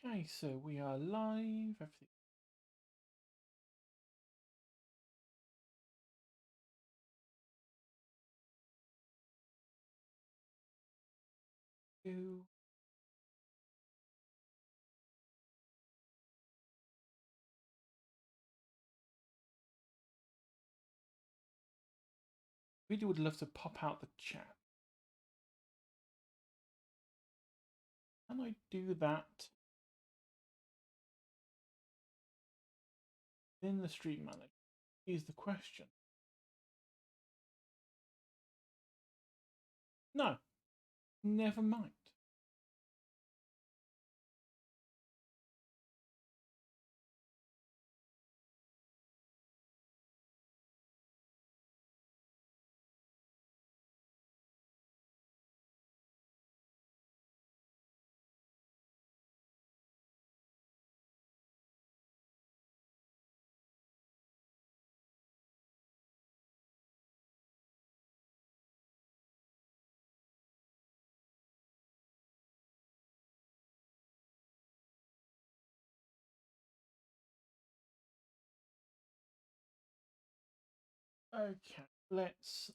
Okay, so we are live. Everything. Do. Really would love to pop out the chat. Can I do that in the Stream Manager? Is the question. No, never mind. Okay, let's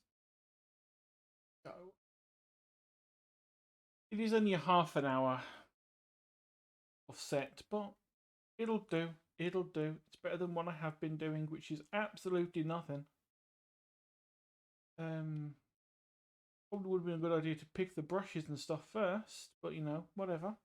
go. It is only a half an hour of set, but it'll do. It'll do. It's better than what I have been doing, which is absolutely nothing. Probably would have been a good idea to pick the brushes and stuff first, but you know, whatever.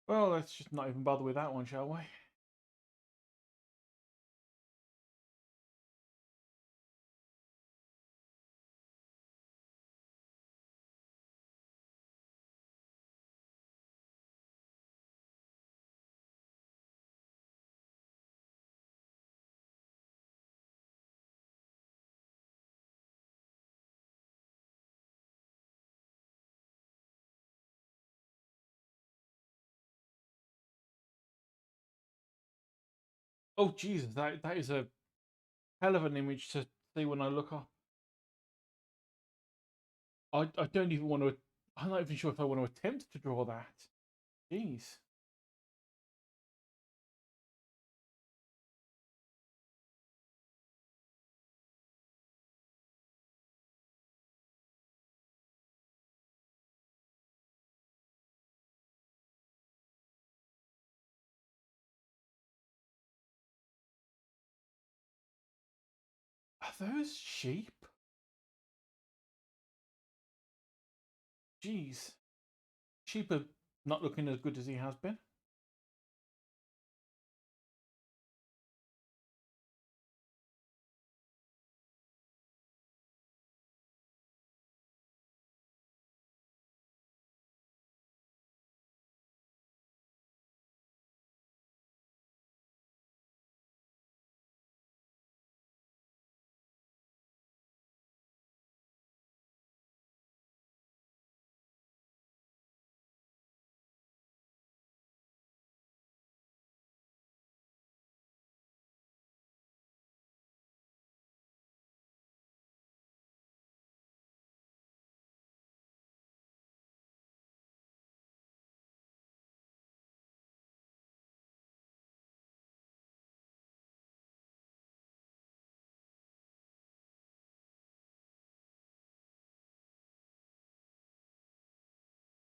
Well, let's just not even bother with that one, shall we? Oh Jesus, that is a hell of an image to see when I look up. I don't even want to. I'm not even sure if I want to attempt to draw that. Jeez. Are those sheep? Jeez. Sheep are not looking as good as he has been.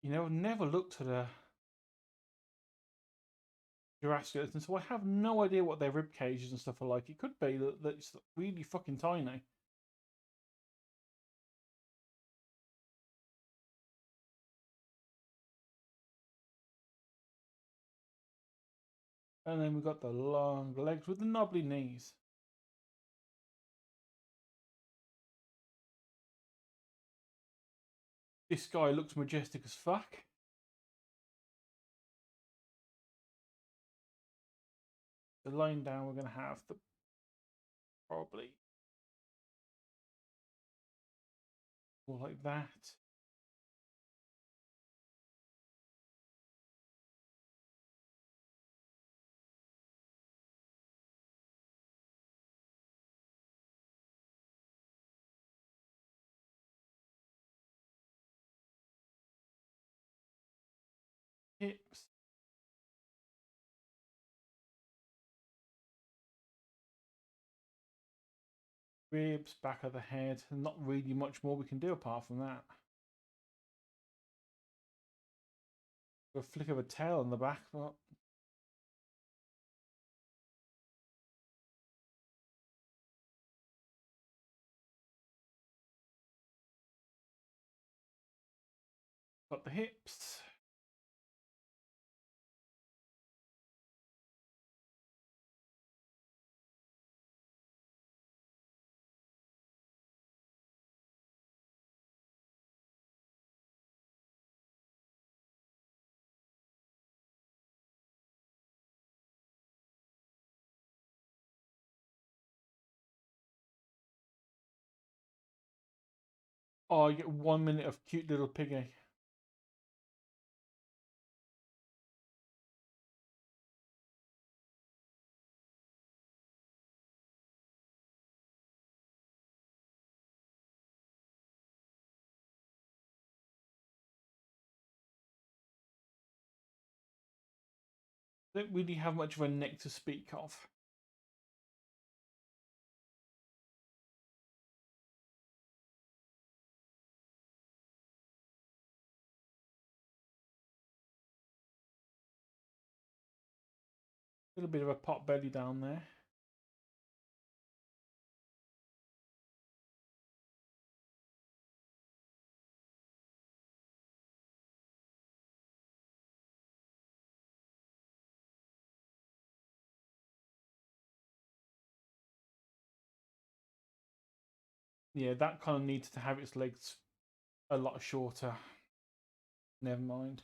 You know, I've never looked at a Jurassic, and so I have no idea what their rib cages and stuff are like. It could be that it's really fucking tiny. And then we've got the long legs with the knobbly knees. This guy looks majestic as fuck. The line down, we're going to have the probably all like that. hips. Ribs, back of the head, and not really much more we can do apart from that. A flick of a tail on the back, but got the hips. Oh, you get 1 minute of cute little piggy. Don't really have much of a neck to speak of. A little bit of a pot belly down there. Yeah, that kind of needs to have its legs a lot shorter. Never mind.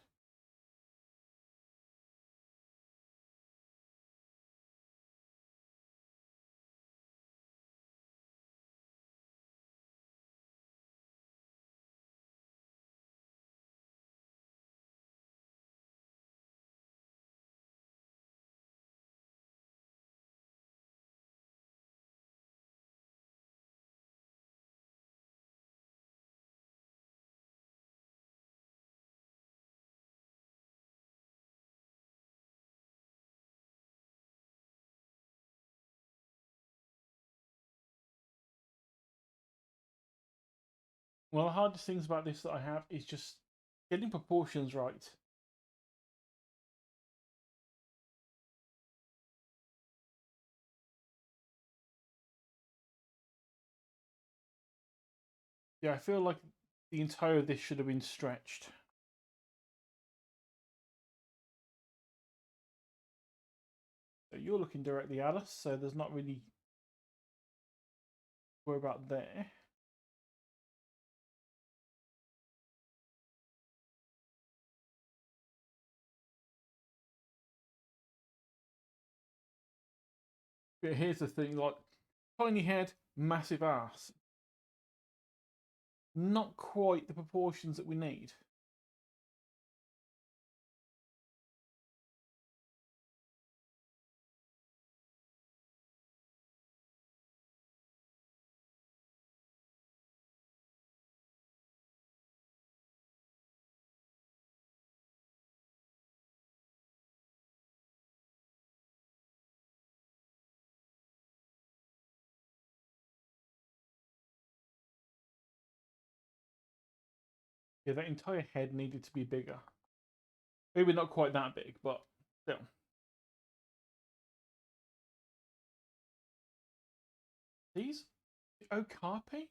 Well, the hardest things about this that I have is just getting proportions right. Yeah, I feel like the entire of this should have been stretched. So you're looking directly at us, so there's not really worry about there. But here's the thing, like, tiny head, massive ass. Not quite the proportions that we need. Yeah, that entire head needed to be bigger. Maybe not quite that big, but still. These? Okapi?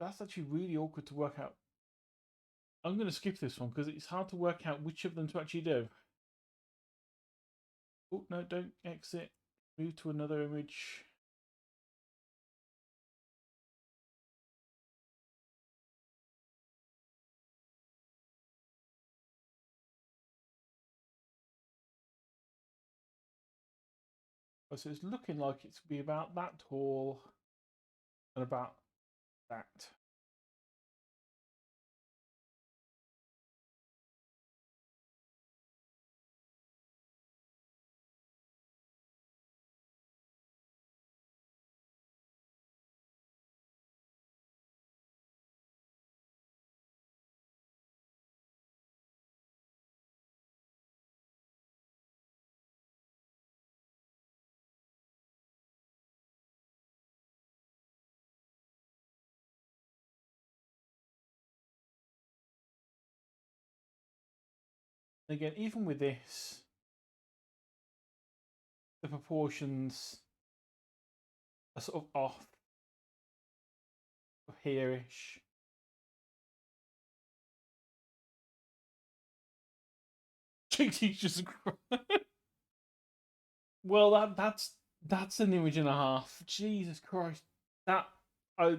That's actually really awkward to work out. I'm going to skip this one because it's hard to work out which of them to actually do. Oh, no, don't exit. Move to another image. Oh, so it's looking like it's be about that tall and about that. Again, even with this, the proportions are sort of off, here-ish. Jesus Christ. Well, that's an image and a half. Jesus Christ. That I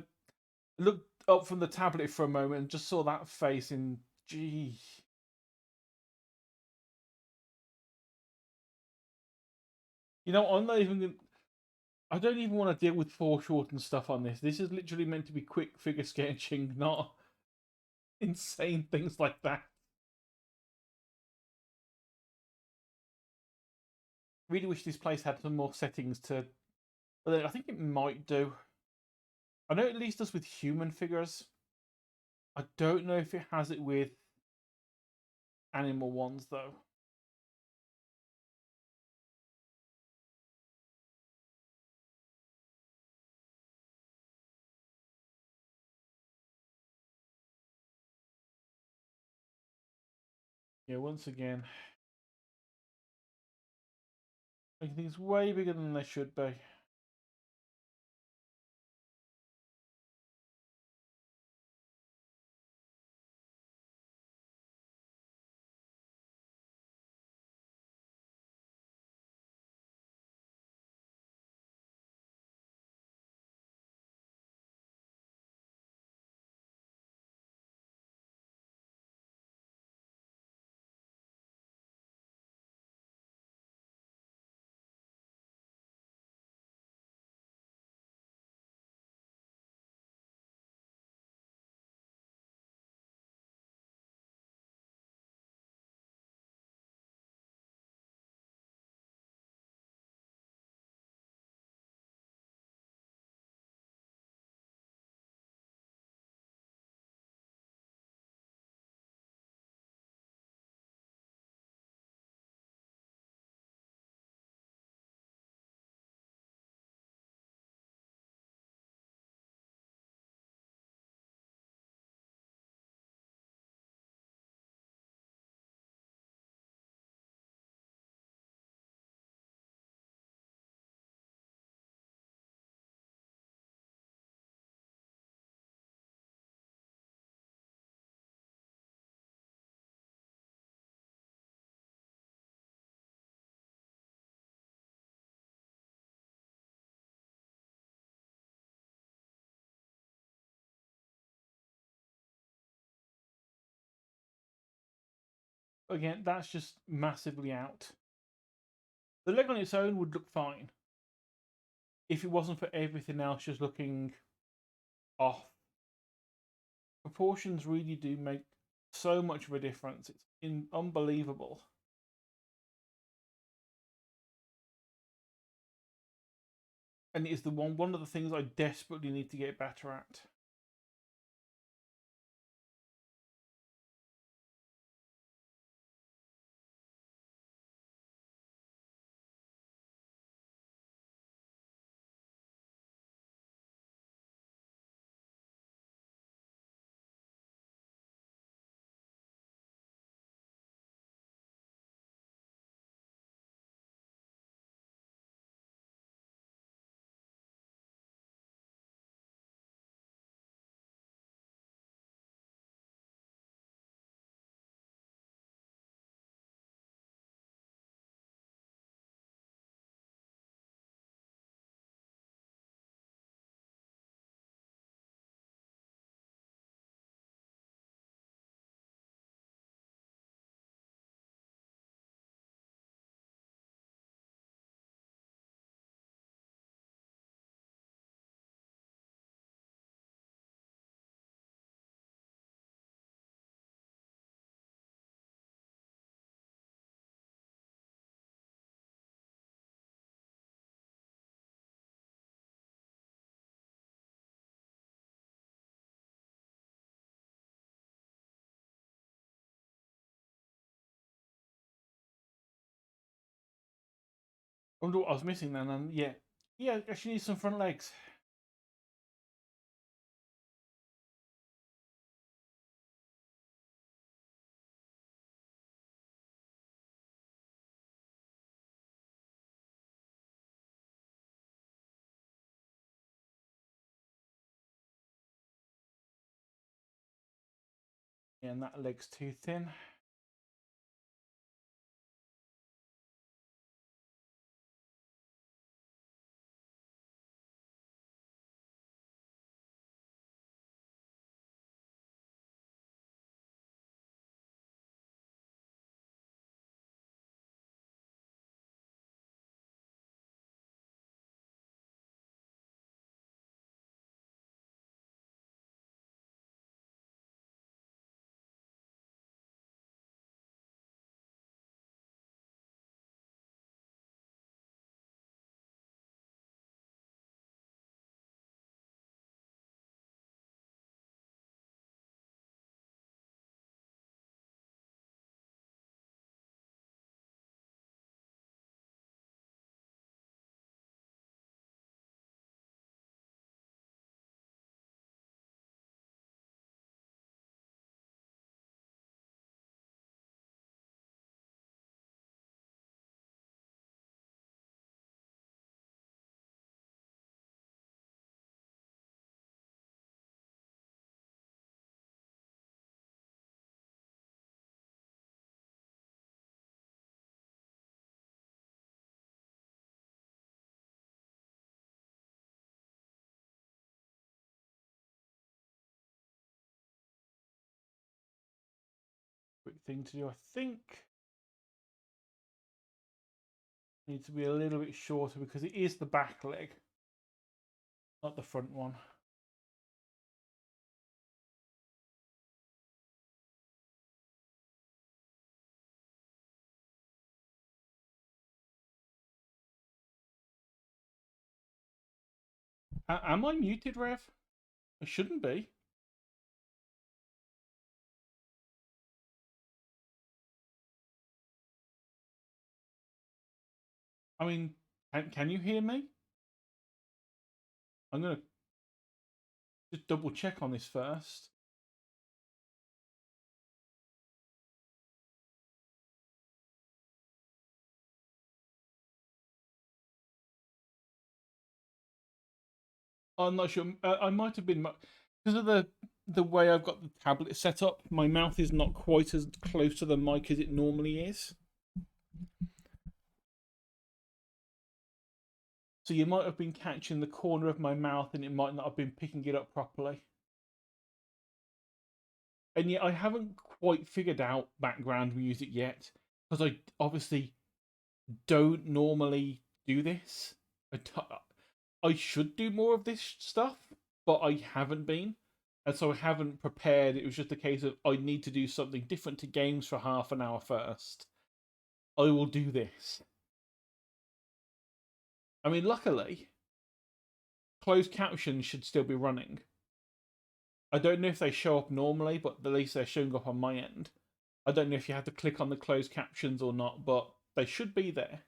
looked up from the tablet for a moment and just saw that face in gee. You know, I'm not even I don't even want to deal with foreshortened stuff on this. This is literally meant to be quick figure sketching, not insane things like that. Really wish this place had some more settings to. I think it might do. I know it at least does with human figures. I don't know if it has it with animal ones though. Yeah, once again, making things way bigger than they should be. Again, that's just massively out. The leg on its own would look fine if it wasn't for everything else just looking off. Proportions really do make so much of a difference. It's unbelievable. And it is one of the things I desperately need to get better at. I wonder what I was missing then. And yeah, actually need some front legs. Yeah, and that leg's too thin. Quick thing to do, I think. Needs to be a little bit shorter because it is the back leg, not the front one. Am I muted, Rev? I shouldn't be. I mean, can you hear me? I'm going to just double check on this first. I'm not sure. I might have been because of the way I've got the tablet set up. My mouth is not quite as close to the mic as it normally is. So you might have been catching the corner of my mouth, and it might not have been picking it up properly. And yet, I haven't quite figured out background music yet because I obviously don't normally do this. I should do more of this stuff, but I haven't been. And so I haven't prepared. It was just a case of I need to do something different to games for half an hour first. I will do this. I mean, luckily, closed captions should still be running. I don't know if they show up normally, but at least they're showing up on my end. I don't know if you have to click on the closed captions or not, but they should be there.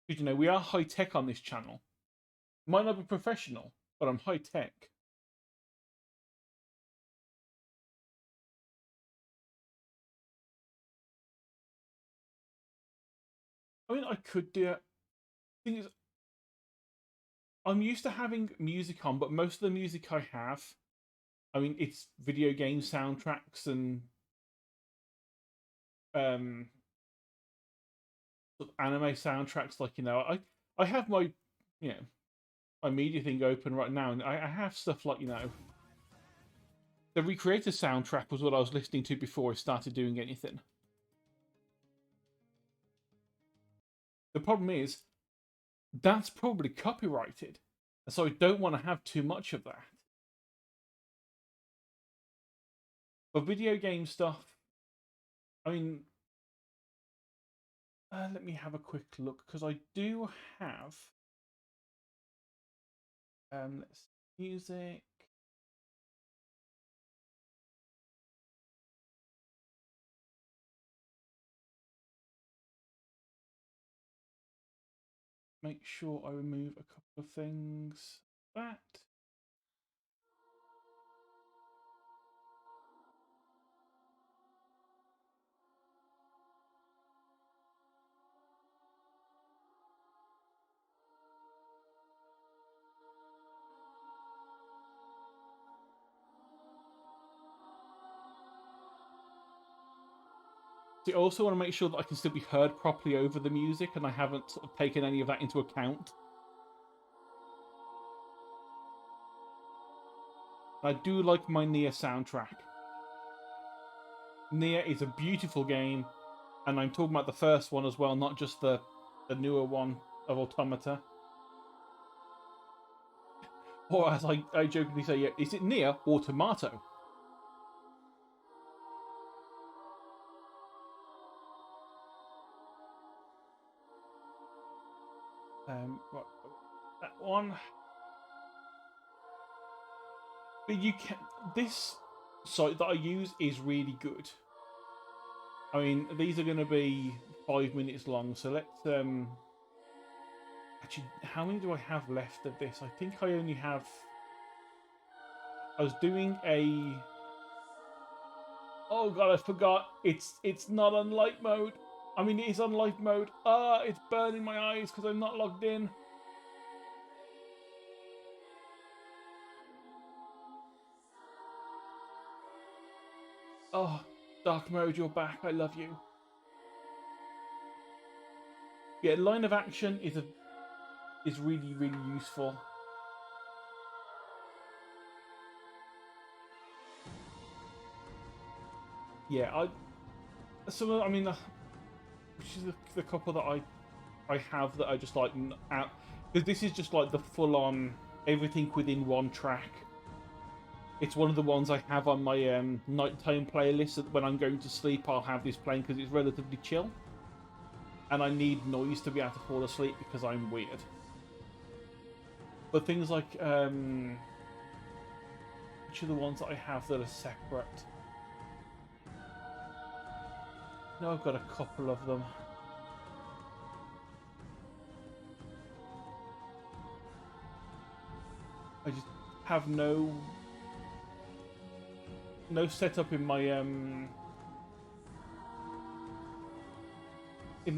Because, you know, we are high tech on this channel. Might not be professional, but I'm high tech. I mean, I could do it. Thing is, I'm used to having music on, but most of the music I have, I mean, it's video game soundtracks and um, anime soundtracks. Like, you know, I have my, you know, my media thing open right now, and I have stuff like, you know, the Recreator soundtrack was what I was listening to before I started doing anything. The problem is that's probably copyrighted, so I don't want to have too much of that. But video game stuff, I mean, let me have a quick look because I do have let's music. Make sure I remove a couple of things. That. So I also want to make sure that I can still be heard properly over the music, and I haven't sort of taken any of that into account. I do like my Nier soundtrack. Nier is a beautiful game, and I'm talking about the first one as well, not just the newer one of Automata. Or as I jokingly say, yeah, is it Nier or Tomato? Right, that one. But you can. This site that I use is really good. I mean, these are going to be 5 minutes long, so let's actually, how many do I have left of this? I think I only have. I was doing a. Oh god, I forgot. It's not on light mode. I mean, it is on light mode. Ah, it's burning my eyes because I'm not logged in. Oh, dark mode, you're back. I love you. Yeah, line of action is really useful. Yeah, I mean, which is the couple that I have that I just like out, because this is just like the full on everything within one track. It's one of the ones I have on my nighttime playlist. That when I'm going to sleep, I'll have this playing because it's relatively chill, and I need noise to be able to fall asleep because I'm weird. But things like which are the ones that I have that are separate? No, I've got a couple of them. I just have no setup in my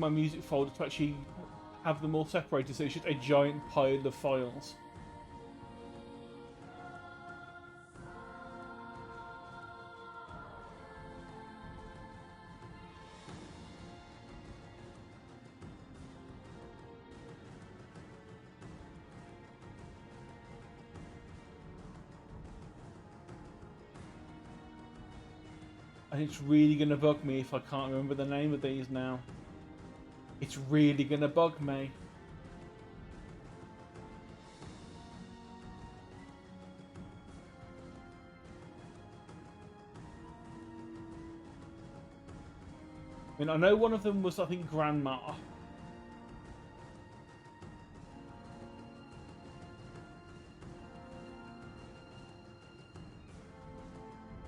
music folder to actually have them all separated, so it's just a giant pile of files. And it's really going to bug me if I can't remember the name of these now. It's really going to bug me. I mean, I know one of them was, I think, Grandma.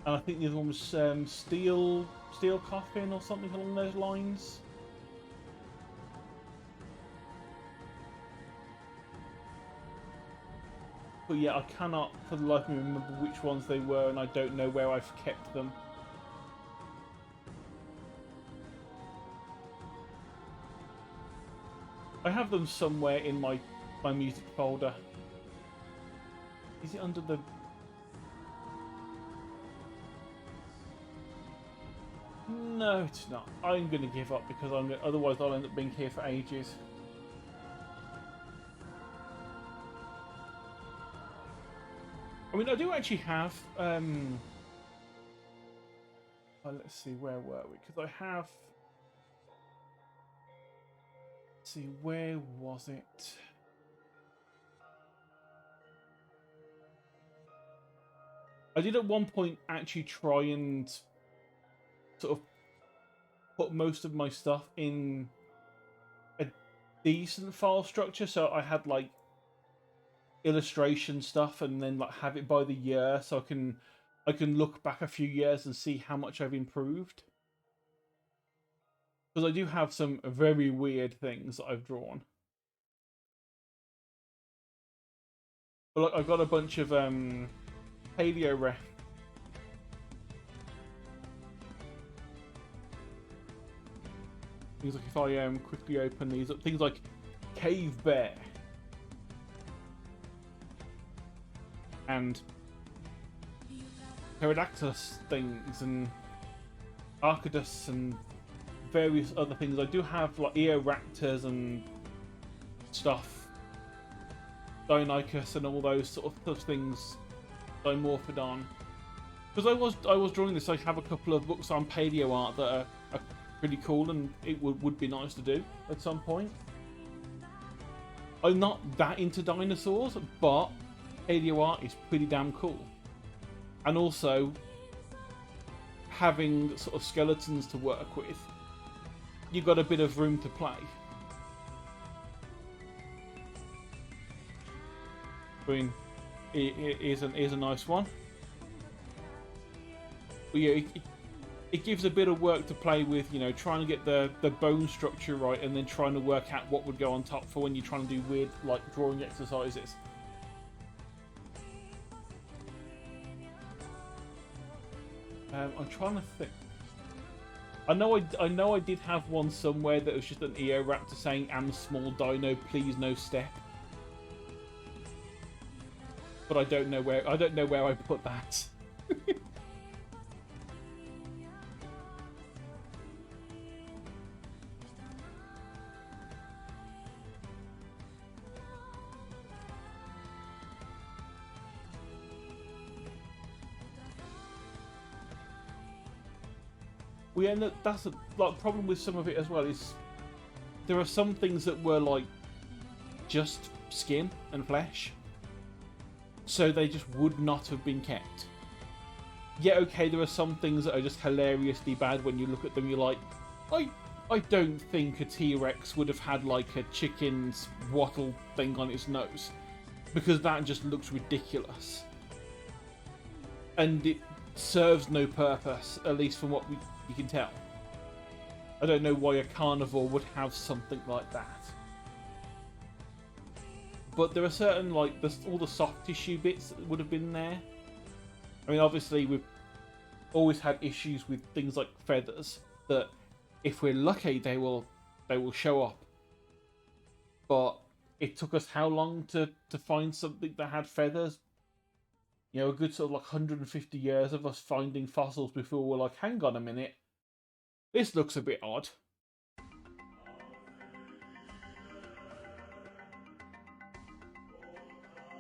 And I think the other one was Steel Coffin or something along those lines. But yeah, I cannot for the life of me remember which ones they were, and I don't know where I've kept them. I have them somewhere in my music folder. Is it under the... No, it's not. I'm going to give up because otherwise I'll end up being here for ages. I mean, I do actually have... Oh, let's see, where were we? Because I have... Let's see, where was it? I did at one point actually try and sort of put most of my stuff in a decent file structure, so I had like illustration stuff and then like have it by the year, so I can look back a few years and see how much I've improved. Because I do have some very weird things that I've drawn. But like, I've got a bunch of paleo ref. Things like if I quickly open these up, things like Cave Bear and Pterodactylus things and Arcadus and various other things. I do have like Eoraptors and stuff, Deinonychus and all those sort of things, Dimorphodon. Because I was drawing this, I have a couple of books on paleo art that are pretty cool, and it would be nice to do at some point. I'm not that into dinosaurs, but paleo art is pretty damn cool. And also, having sort of skeletons to work with, you've got a bit of room to play. I mean, it is a nice one. But yeah, it gives a bit of work to play with, you know, trying to get the bone structure right, and then trying to work out what would go on top for when you're trying to do weird, like, drawing exercises. I'm trying to think. I know I did have one somewhere that was just an Eoraptor saying, "Am small dino, please no step." But I don't know where I put that. We end up, that's a like problem with some of it as well, is there are some things that were like just skin and flesh, so they just would not have been kept. Yeah, okay, there are some things that are just hilariously bad when you look at them. You're like, I don't think a T-Rex would have had like a chicken's wattle thing on its nose, because that just looks ridiculous, and it serves no purpose, at least from what you can tell. I don't know why a carnivore would have something like that. But there are certain, like, all the soft tissue bits that would have been there. I mean, obviously, we've always had issues with things like feathers, that if we're lucky, they will show up. But it took us how long to find something that had feathers? You know, a good sort of like 150 years of us finding fossils before we're like, hang on a minute, this looks a bit odd.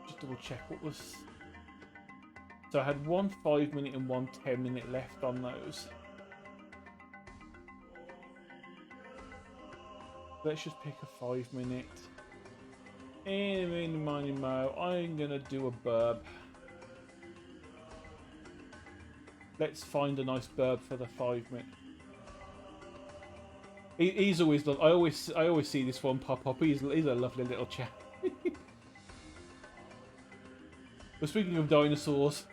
Just double check what was... So I had one 5-minute and one 10-minute left on those. Let's just pick a 5-minute. Eeny, meeny, mo. I'm gonna do a burb. Let's find a nice burb for the 5-minute. He's always... I always see this one pop up. He's a lovely little chap. But speaking of dinosaurs...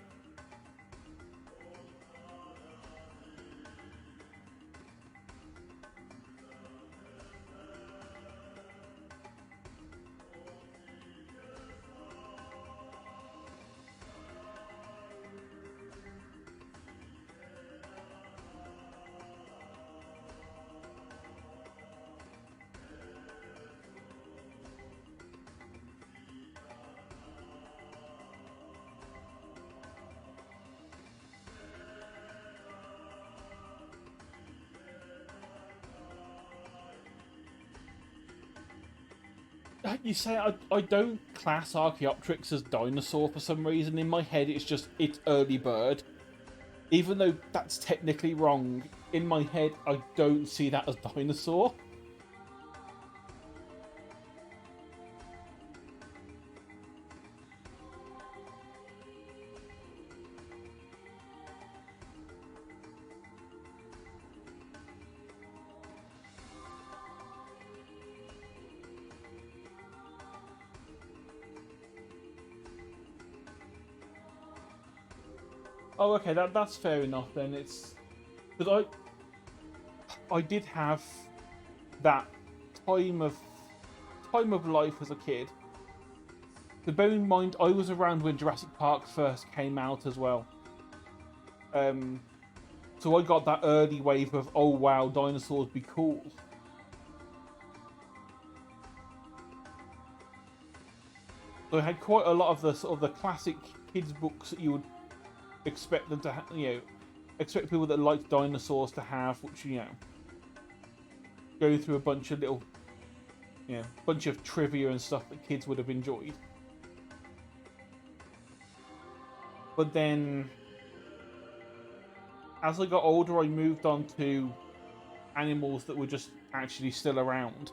You say I don't class Archaeopteryx as dinosaur for some reason. In my head, it's early bird. Even though that's technically wrong, in my head, I don't see that as dinosaur. Oh, okay, that's fair enough then. It's because I did have that time of life as a kid. But bear in mind, I was around when Jurassic Park first came out as well. So I got that early wave of, oh wow, dinosaurs be cool. So I had quite a lot of the sort of the classic kids books that you would expect them to, expect people that liked dinosaurs to have, which going through a bunch of little, bunch of trivia and stuff that kids would have enjoyed. But then, as I got older, I moved on to animals that were just actually still around.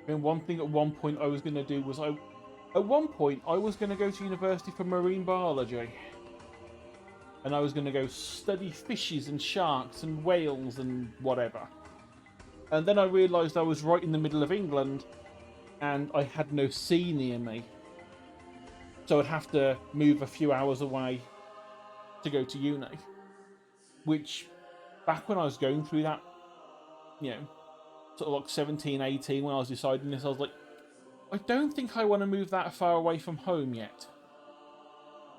I mean, one thing at one point I was going to do was at one point I was going to go to university for marine biology. And I was going to go study fishes and sharks and whales and whatever. And then I realised I was right in the middle of England and I had no sea near me. So I'd have to move a few hours away to go to uni. Which, back when I was going through that, sort of like 17, 18, when I was deciding this, I was like, I don't think I want to move that far away from home yet.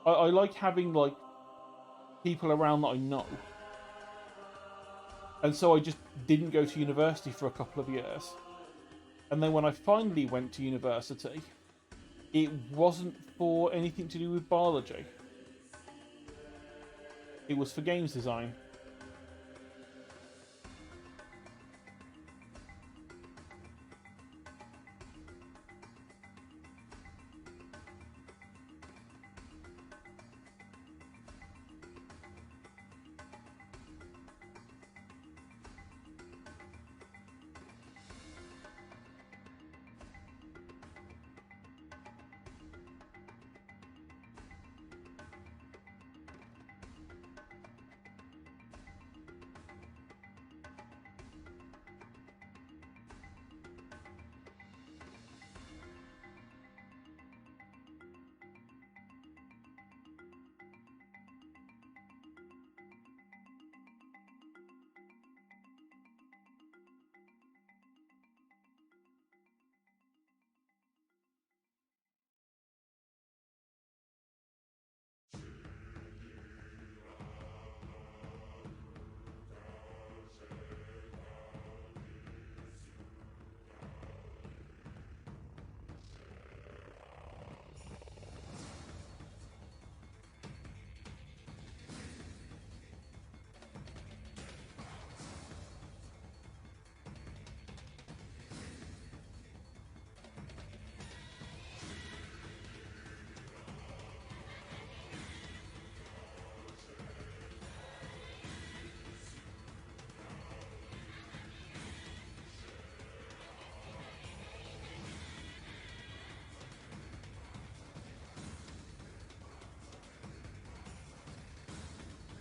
I like having, like, people around that I know. And so I just didn't go to university for a couple of years. And then when I finally went to university, it wasn't for anything to do with biology. It was for games design.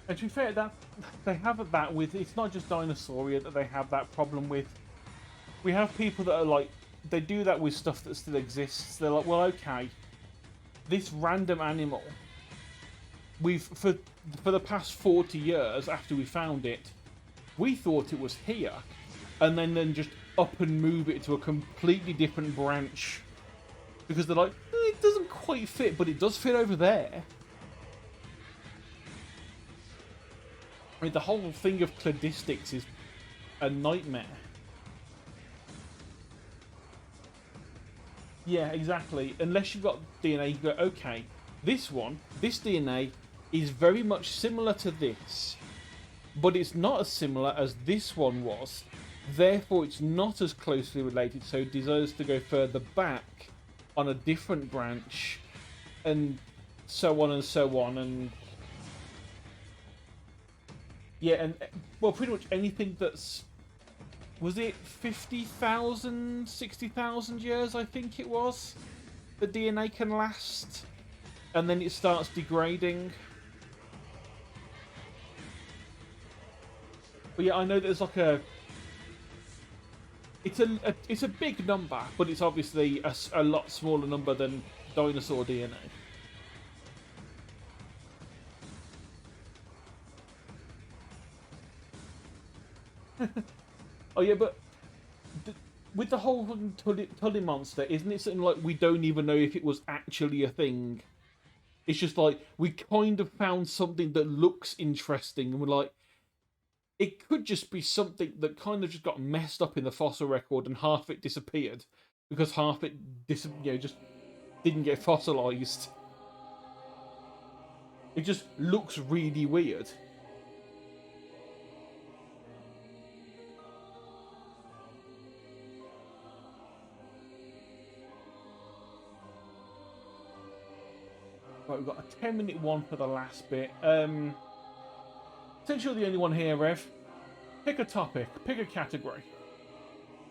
And to be fair, that they have that with, it's not just Dinosauria that they have that problem with. We have people that are like, they do that with stuff that still exists. They're like, well, okay, this random animal, we've for the past 40 years after we found it, we thought it was here, and then just up and move it to a completely different branch because they're like, it doesn't quite fit, but it does fit over there. I mean, the whole thing of cladistics is a nightmare. Yeah, exactly. Unless you've got DNA, you go, okay, this DNA is very much similar to this, but it's not as similar as this one was. Therefore, it's not as closely related, so it deserves to go further back on a different branch, and so on and so on, and yeah, and well, pretty much anything that's, was it 50,000, 60,000 years, I think it was, the DNA can last, and then it starts degrading. But yeah, I know there's like it's a big number, but it's obviously a lot smaller number than dinosaur DNA. Oh yeah, but with the whole Tully monster, isn't it something like we don't even know if it was actually a thing? It's just like we kind of found something that looks interesting, and we're like, it could just be something that kind of just got messed up in the fossil record, and half of it disappeared because half it just didn't get fossilized. It just looks really weird. Right, we've got a 10-minute one for the last bit. Since you're the only one here, Rev, pick a topic, pick a category.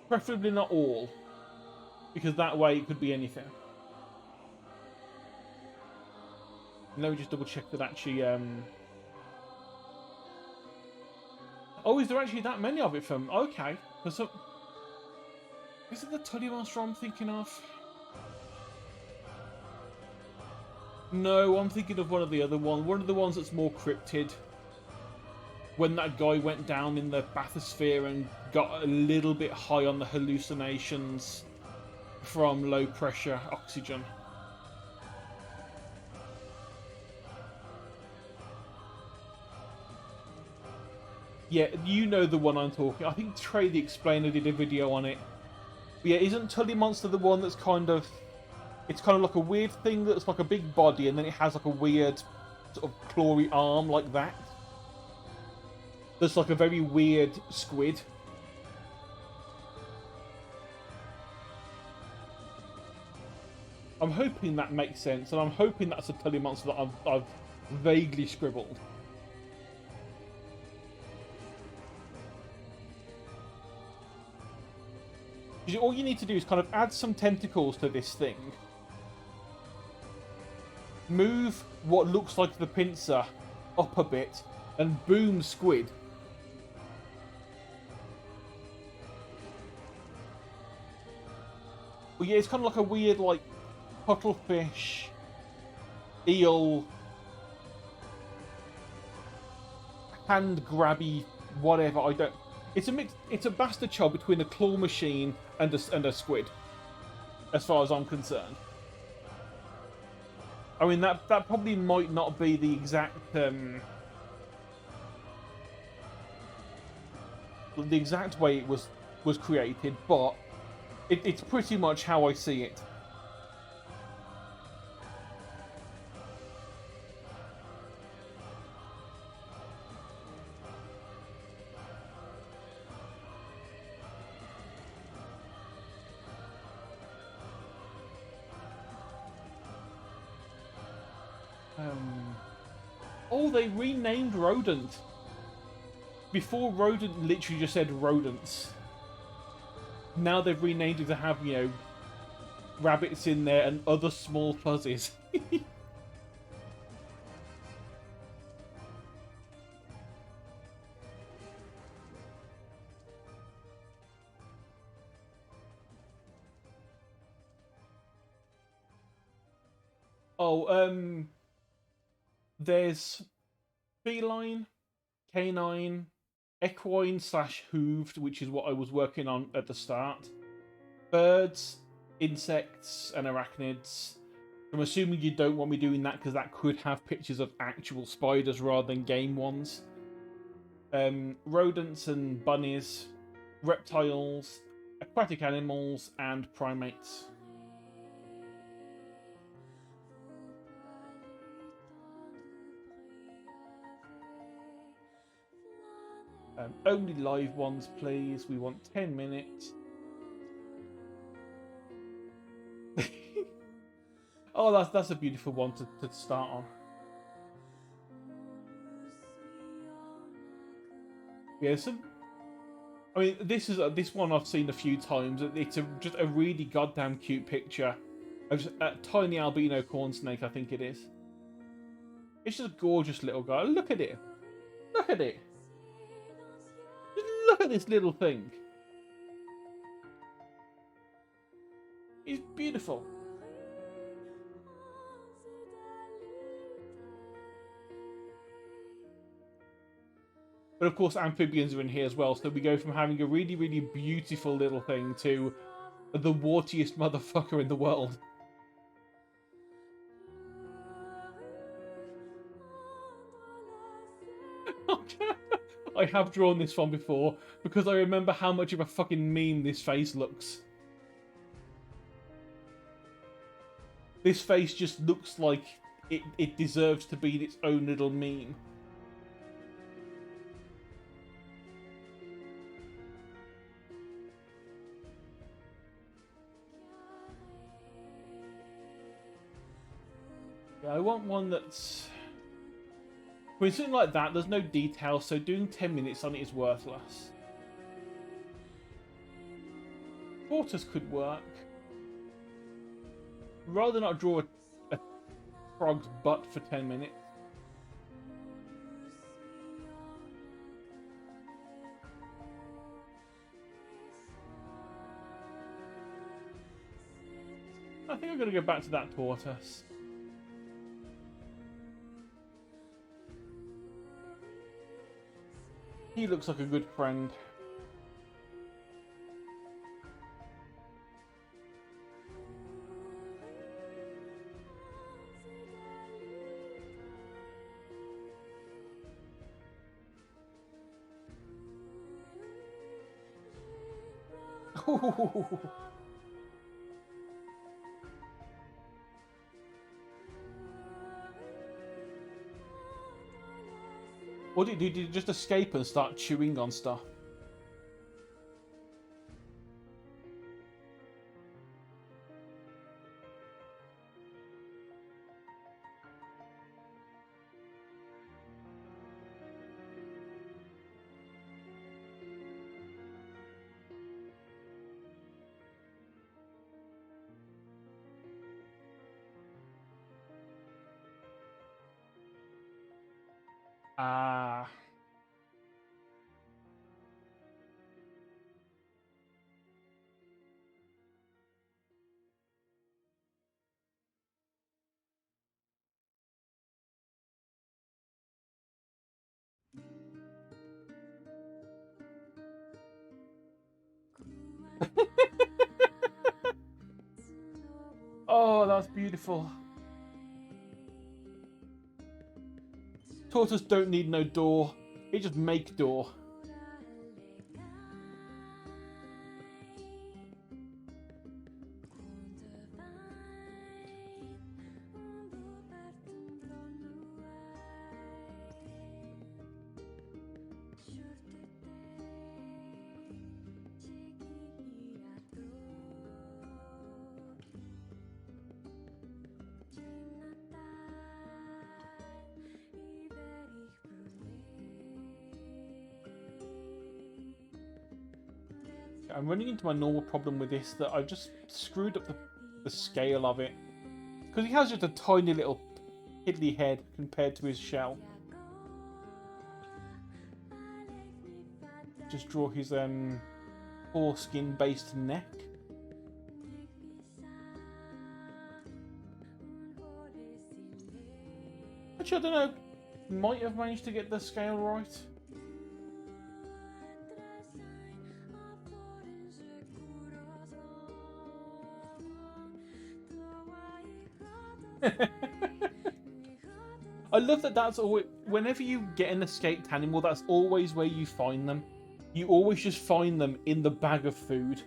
Preferably not all, because that way it could be anything. Let me just double check that actually. Oh, is there actually that many of it from? Okay. So, is it the Tully Monster I'm thinking of? No, I'm thinking of one of the other ones. One of the ones that's more cryptid. When that guy went down in the bathysphere and got a little bit high on the hallucinations from low pressure oxygen. Yeah, you know the one I'm talking. I think Trey the Explainer did a video on it. But yeah, isn't Tully Monster the one that's kind of... It's kind of like a weird thing that's like a big body and then it has like a weird sort of clawy arm like that? That's like a very weird squid. I'm hoping that makes sense, and I'm hoping that's a Tully Monster that I've vaguely scribbled. All you need to do is kind of add some tentacles to this thing. Move what looks like the pincer up a bit, and boom, squid. Well, yeah, it's kind of like a weird, like, cuttlefish, eel, hand grabby, whatever. I don't. It's a mix. It's a bastard child between a claw machine and a squid, as far as I'm concerned. I mean that probably might not be the exact way it was created, but it's pretty much how I see it. Oh, they renamed Rodent. Before, Rodent literally just said rodents. Now they've renamed it to have, you know, rabbits in there and other small fuzzies. Oh, there's feline, canine, equine / hooved, which is what I was working on at the start. Birds, insects, and arachnids. I'm assuming you don't want me doing that because that could have pictures of actual spiders rather than game ones. Rodents and bunnies, reptiles, aquatic animals, and primates. Only live ones, please. We want 10 minutes. Oh, that's a beautiful one to start on. Yeah, I mean, this one I've seen a few times. It's just a really goddamn cute picture of a tiny albino corn snake, I think it is. It's just a gorgeous little guy. Look at it. Look at it. Just look at this little thing. He's beautiful. But of course, amphibians are in here as well, so we go from having a really, really beautiful little thing to the wartiest motherfucker in the world. I have drawn this one before, because I remember how much of a fucking meme this face looks. This face just looks like it deserves to be its own little meme. Yeah, I want one that's... With something like that, there's no detail, so doing 10 minutes on it is worthless. Tortoise could work. Rather not draw a frog's butt for 10 minutes. I think I'm going to go back to that tortoise. He looks like a good friend. Or did you just escape and start chewing on stuff? Ah. Oh, that's beautiful. Tortoise don't need no door. It just make door. I'm running into my normal problem with this, that I've just screwed up the scale of it. Because he has just a tiny little piddly head compared to his shell. Just draw his foreskin based neck. Actually, I don't know. Might have managed to get the scale right. I love that that's always... Whenever you get an escaped animal, that's always where you find them. You always just find them in the bag of food.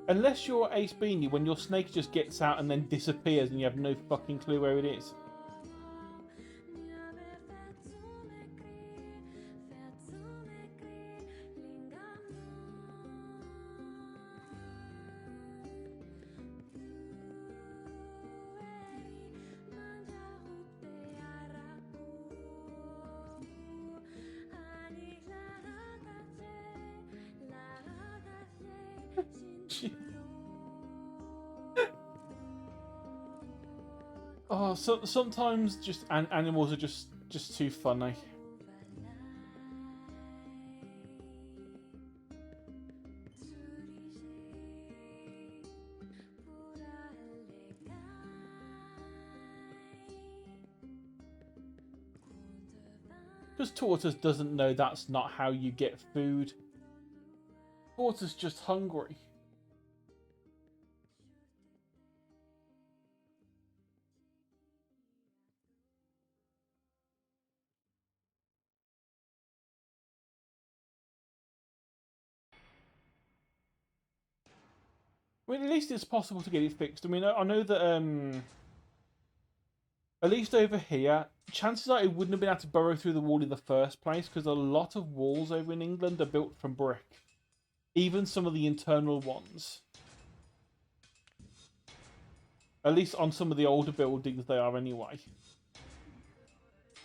Unless you're Ace Beanie, when your snake just gets out and then disappears and you have no fucking clue where it is. Oh, so sometimes just animals are just too funny. Because Tortoise doesn't know that's not how you get food. Tortoise just hungry. I mean, at least it's possible to get it fixed. I mean, I know that At least over here, chances are it wouldn't have been able to burrow through the wall in the first place because a lot of walls over in England are built from brick. Even some of the internal ones. At least on some of the older buildings they are anyway.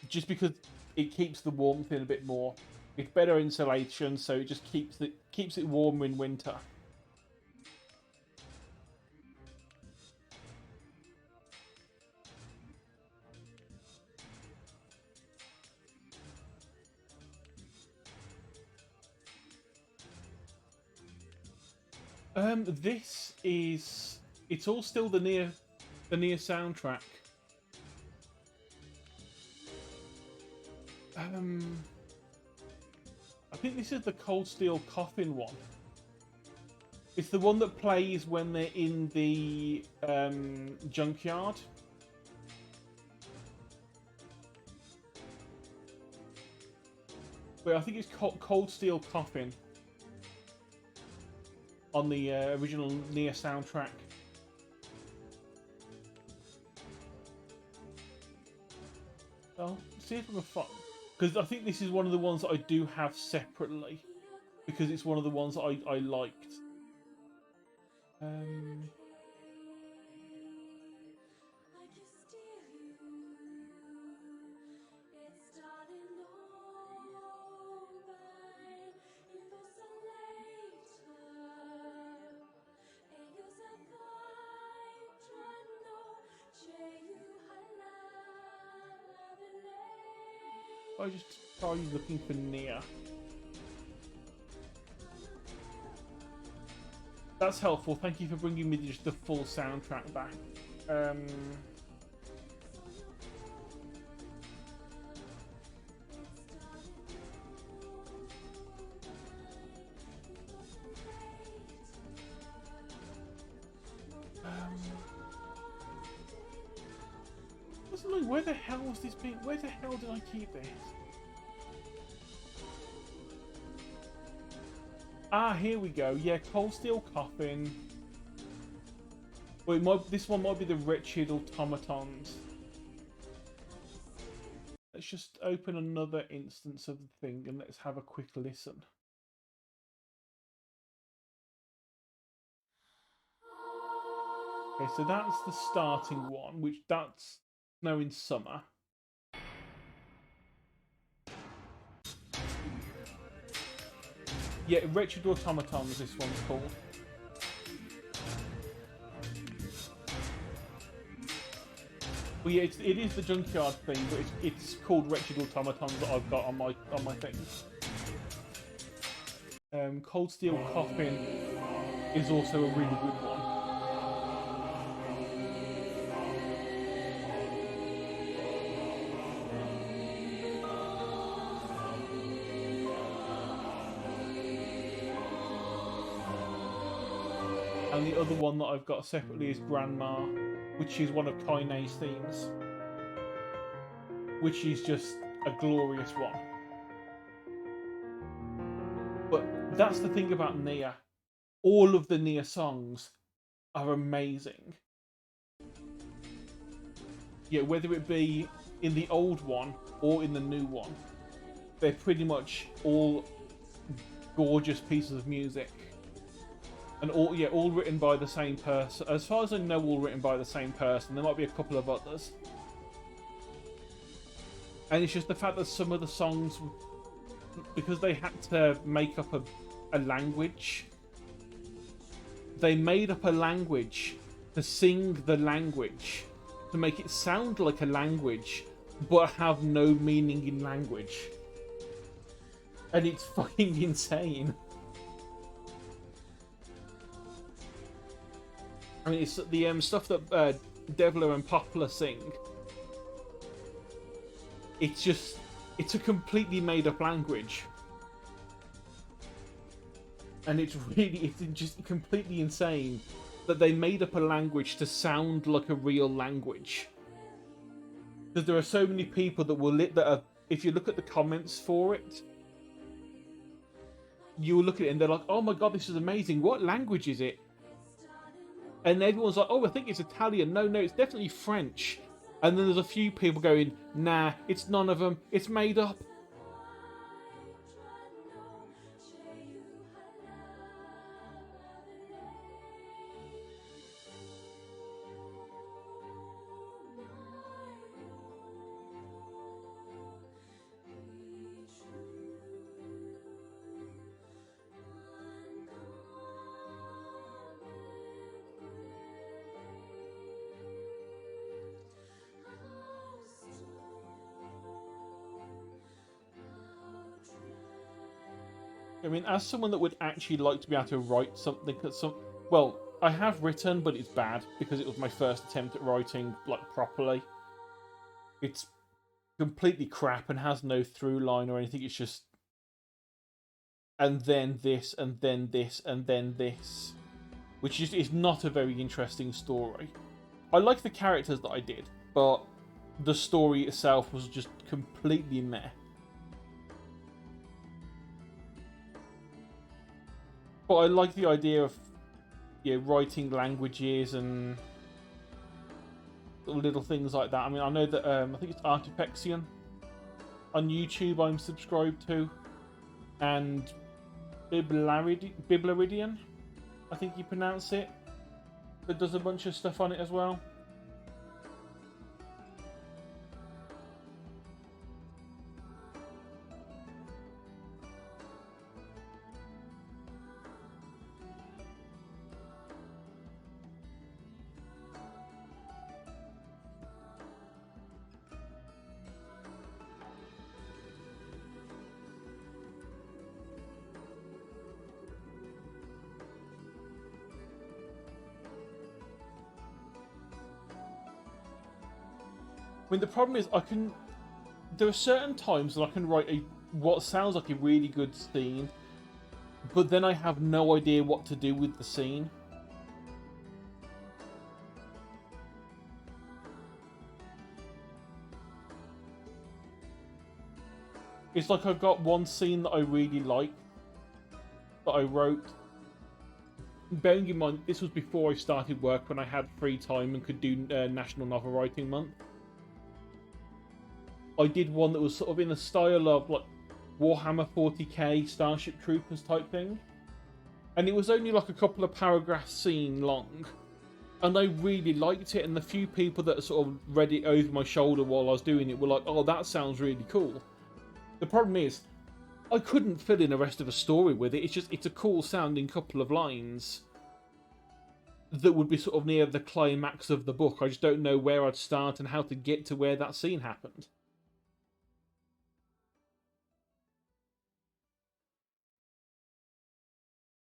Just because it keeps the warmth in a bit more. It's better insulation, so it just keeps it warmer in winter. It's all still the near soundtrack. I think this is the Cold Steel Coffin one. It's the one that plays when they're in the junkyard. Wait, I think it's Cold Steel Coffin on the original Nier soundtrack. Well, see if I can find, because I think this is one of the ones that I do have separately, because it's one of the ones that I liked. I just try looking for Nier. That's helpful. Thank you for bringing me just the full soundtrack back. Where the hell was this being? Where the hell did I keep this? Ah, here we go. Yeah, Cold Steel Coffin. Well, this one might be the Wretched Automatons. Let's just open another instance of the thing and let's have a quick listen. Okay, so that's the starting one, which that's now in summer. Yeah, Wretched Automatons, this one's called. Well, yeah, it is the junkyard thing, but it's called Wretched Automatons that I've got on my thing. Cold Steel Coffin is also a really good one. And the other one that I've got separately is Grandma, which is one of Kaine's themes. Which is just a glorious one. But that's the thing about Nier. All of the Nier songs are amazing. Yeah, whether it be in the old one or in the new one, they're pretty much all gorgeous pieces of music. And all written by the same person. As far as I know, all written by the same person. There might be a couple of others. And it's just the fact that some of the songs, because they had to make up a language, they made up a language to sing the language, to make it sound like a language, but have no meaning in language. And it's fucking insane. I mean, it's the stuff that Devler and Poplar sing. It's a completely made-up language, and it's just completely insane that they made up a language to sound like a real language. Because there are so many people if you look at the comments for it, you will look at it and they're like, "Oh my god, this is amazing! What language is it?" And everyone's like, "Oh, I think it's Italian." No, it's definitely French. And then there's a few people going, nah, it's none of them, it's made up. I mean, as someone that would actually like to be able to write something that well, I have written, but it's bad because it was my first attempt at writing like properly. It's completely crap and has no through line or anything. It's just and then this and then this and then this, which is not a very interesting story. I like the characters that I did, but the story itself was just completely meh. But I like the idea of writing languages and little things like that. I mean, I know that I think it's Artifexion on YouTube I'm subscribed to, and Biblaridian, I think you pronounce it, that does a bunch of stuff on it as well. I mean, the problem is there are certain times that I can write what sounds like a really good scene, but then I have no idea what to do with the scene. It's like I've got one scene that I really like that I wrote. Bearing in mind, this was before I started work, when I had free time and could do National Novel Writing Month. I did one that was sort of in the style of like Warhammer 40k, Starship Troopers type thing. And it was only like a couple of paragraph scene long. And I really liked it, and the few people that sort of read it over my shoulder while I was doing it were like, oh, that sounds really cool. The problem is, I couldn't fill in the rest of a story with it. It's a cool sounding couple of lines that would be sort of near the climax of the book. I just don't know where I'd start and how to get to where that scene happened.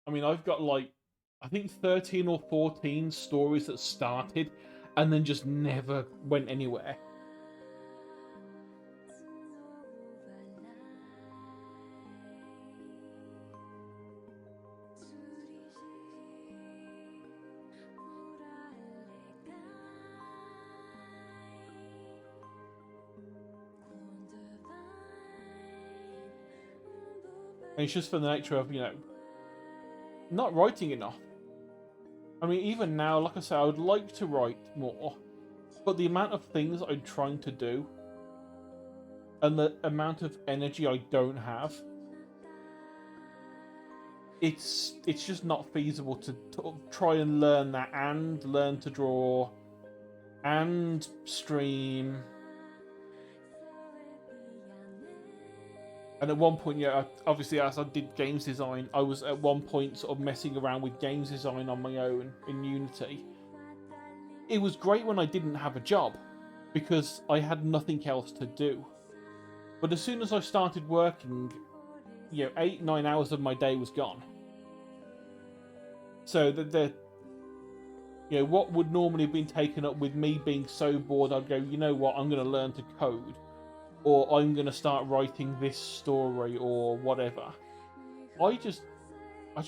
I mean, I've got like, I think 13 or 14 stories that started and then just never went anywhere. And it's just for the nature of, not writing enough. I mean, even now, like I say, I would like to write more, but the amount of things I'm trying to do and the amount of energy I don't have, it's just not feasible to try and learn that and learn to draw and stream. And at one point, obviously, as I did games design, I was at one point sort of messing around with games design on my own in Unity. It was great when I didn't have a job, because I had nothing else to do. But as soon as I started working, 8-9 hours of my day was gone. So what would normally have been taken up with me being so bored, I'd go, you know what, I'm going to learn to code. Or I'm going to start writing this story or whatever. I just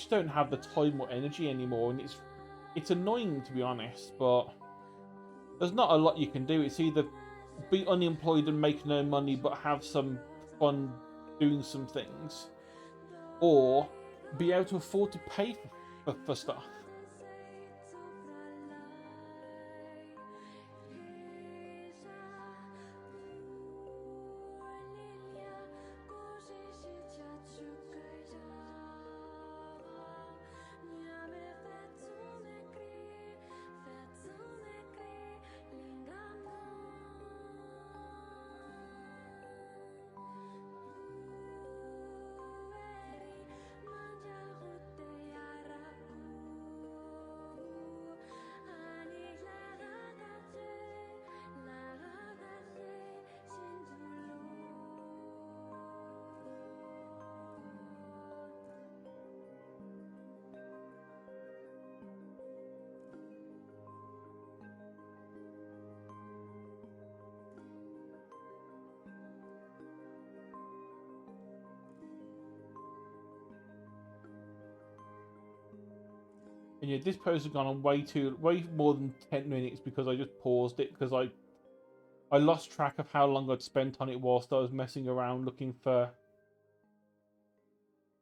don't have the time or energy anymore, and it's annoying, to be honest, but there's not a lot you can do. It's either be unemployed and make no money but have some fun doing some things, or be able to afford to pay for stuff. And yeah, this post has gone on way more than 10 minutes because I just paused it because I lost track of how long I'd spent on it whilst I was messing around looking for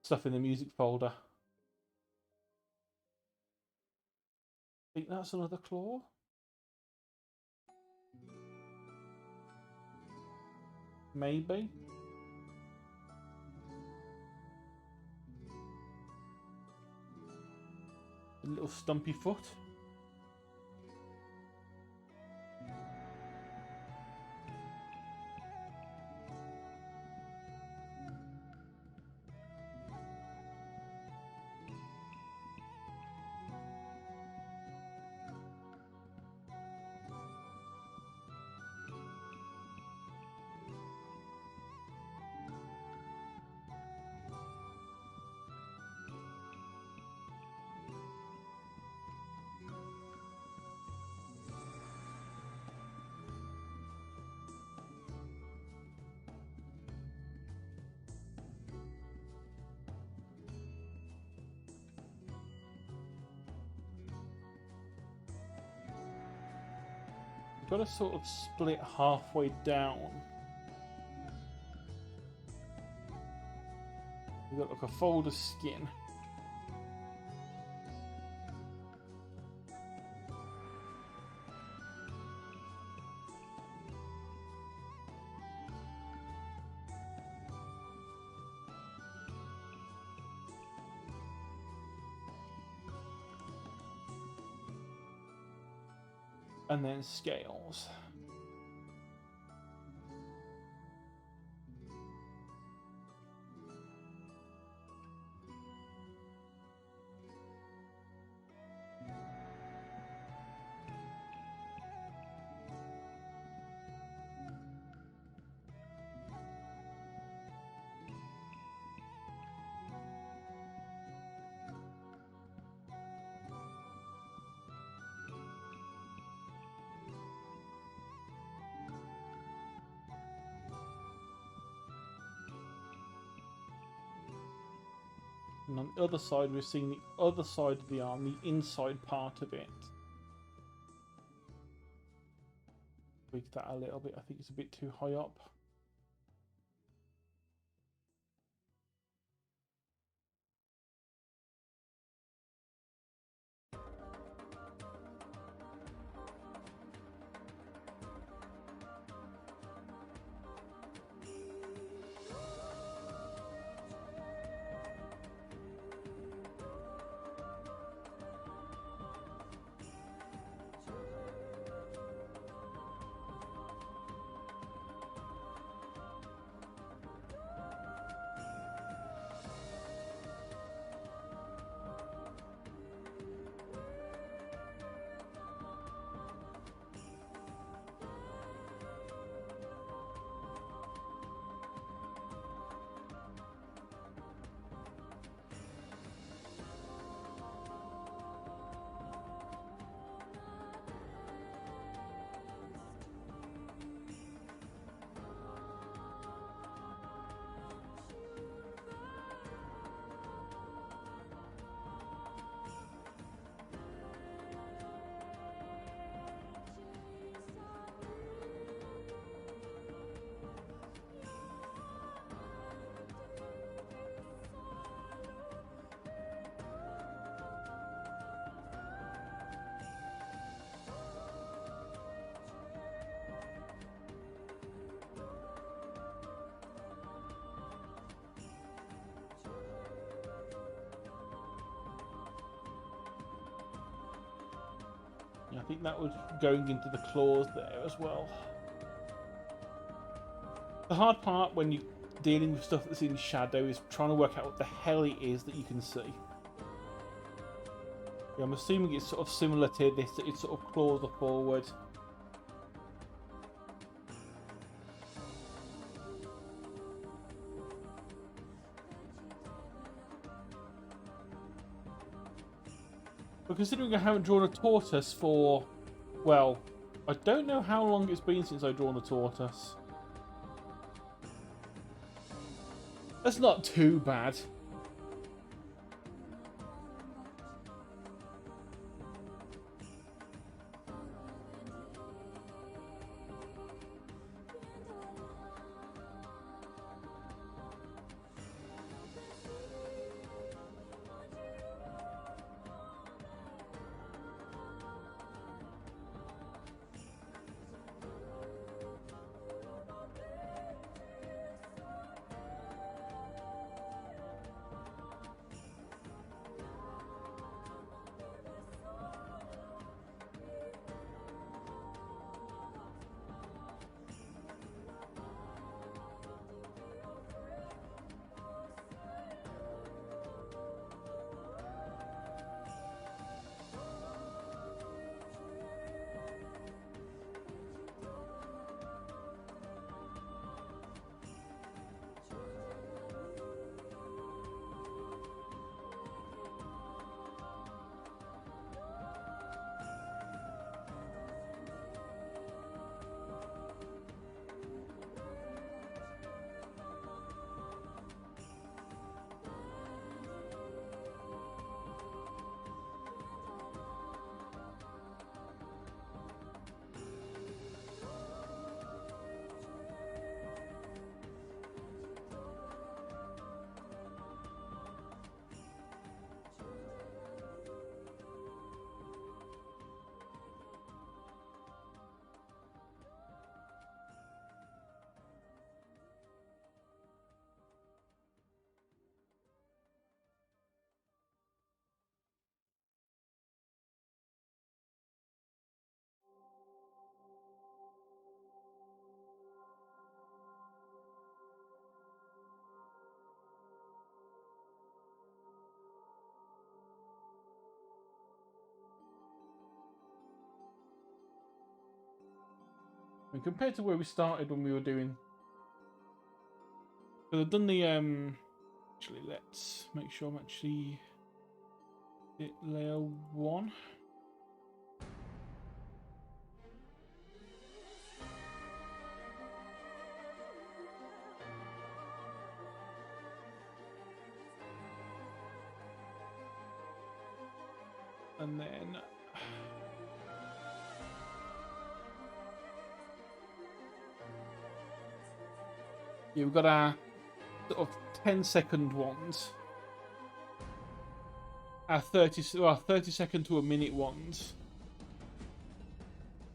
stuff in the music folder. I think that's another claw. Maybe. A little stumpy foot. Got to sort of split halfway down. We've got like a fold of skin. And then scales. And on the other side, we're seeing the other side of the arm, the inside part of it. Tweak that a little bit. I think it's a bit too high up. I think that was going into the claws there as well. The hard part when you're dealing with stuff that's in shadow is trying to work out what the hell it is that you can see. Yeah, I'm assuming it's sort of similar to this, that it sort of claws are forward. But considering I haven't drawn a tortoise for, well, I don't know how long it's been since I've drawn a tortoise. That's not too bad. And compared to where we started when we were doing, because I've done the actually let's make sure I'm actually at layer 1. And then yeah, we've got our sort of 10-second ones, our 30-second to a minute ones.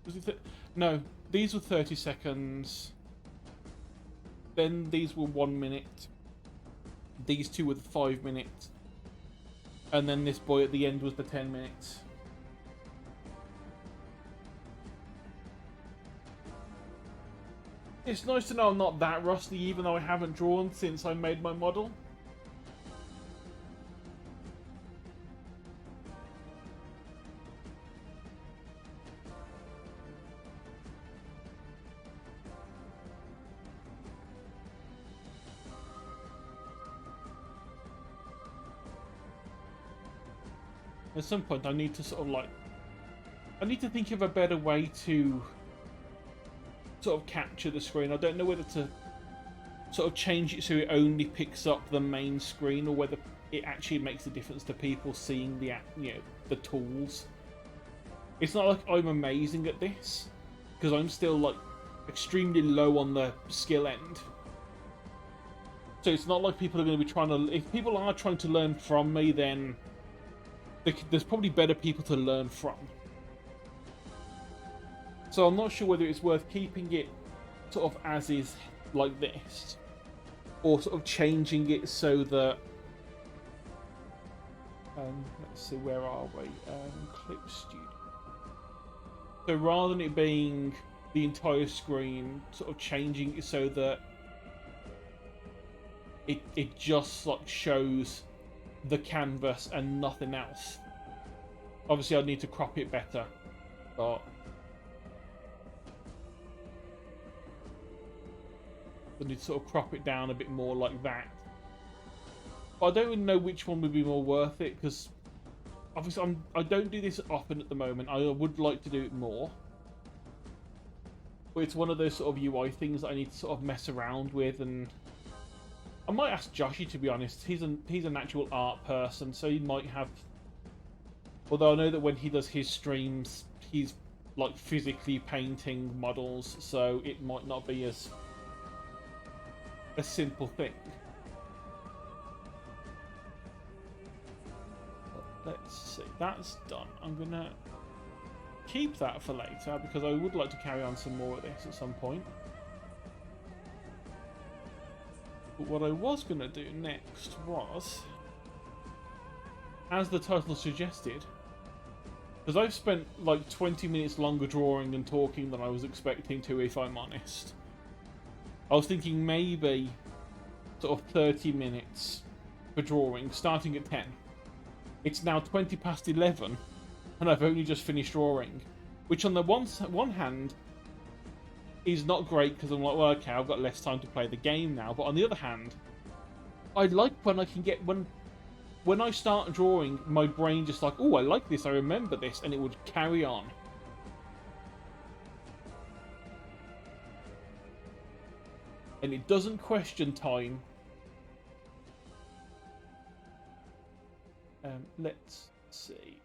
Was it no, these were 30 seconds. Then these were 1 minute. These two were the 5 minutes. And then this boy at the end was the 10 minutes. It's nice to know I'm not that rusty, even though I haven't drawn since I made my model. At some point I need to sort of like... I need to think of a better way to sort of capture the screen. I don't know whether to sort of change it so it only picks up the main screen, or whether it actually makes a difference to people seeing the, you know, the tools. It's not like I'm amazing at this, because I'm still like extremely low on the skill end. So it's not like people are going to be trying to... If people are trying to learn from me, then there's probably better people to learn from. So I'm not sure whether it's worth keeping it sort of as is like this, or sort of changing it so that... let's see, where are we? Clip Studio. So rather than it being the entire screen, sort of changing it so that it just like shows the canvas and nothing else. Obviously I'd need to crop it better, but I need to sort of crop it down a bit more like that. But I don't really know which one would be more worth it, because obviously I don't do this often at the moment. I would like to do it more. But it's one of those sort of UI things that I need to sort of mess around with, and I might ask Joshy, to be honest. He's an actual art person, so he might have... Although I know that when he does his streams, he's like physically painting models, so it might not be as a simple thing. Let's see, that's done. I'm gonna keep that for later, because I would like to carry on some more of this at some point. But what I was gonna do next was, as the title suggested, because I've spent like 20 minutes longer drawing and talking than I was expecting to, if I'm honest. I was thinking maybe sort of 30 minutes for drawing, starting at 10. It's now 20 past 11, and I've only just finished drawing. Which on the one hand is not great, because I'm like, well, okay, I've got less time to play the game now. But on the other hand, I like when I can get... When I start drawing, my brain just like, oh, I like this, I remember this, and it would carry on. And it doesn't question time. Let's see.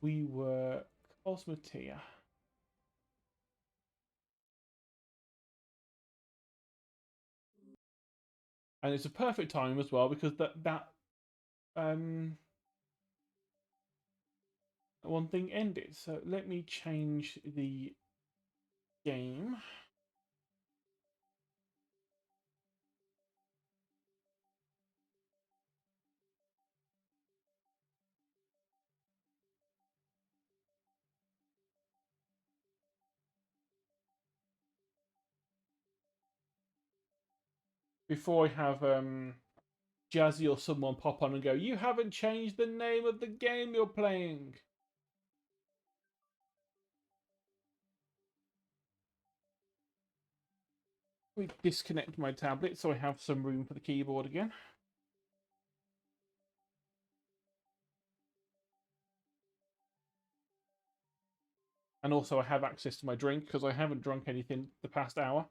We were Cosmoteer. And it's a perfect time as well, because that one thing ended. So let me change the game. Before I have Jazzy or someone pop on and go, "You haven't changed the name of the game you're playing." me disconnect my tablet so I have some room for the keyboard again. And also I have access to my drink because I haven't drunk anything the past hour.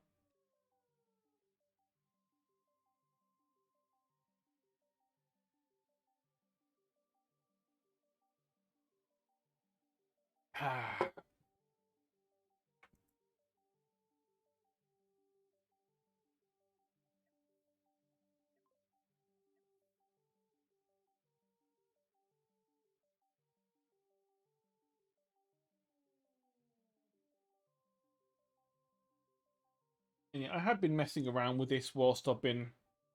Yeah, I have been messing around with this whilst I've been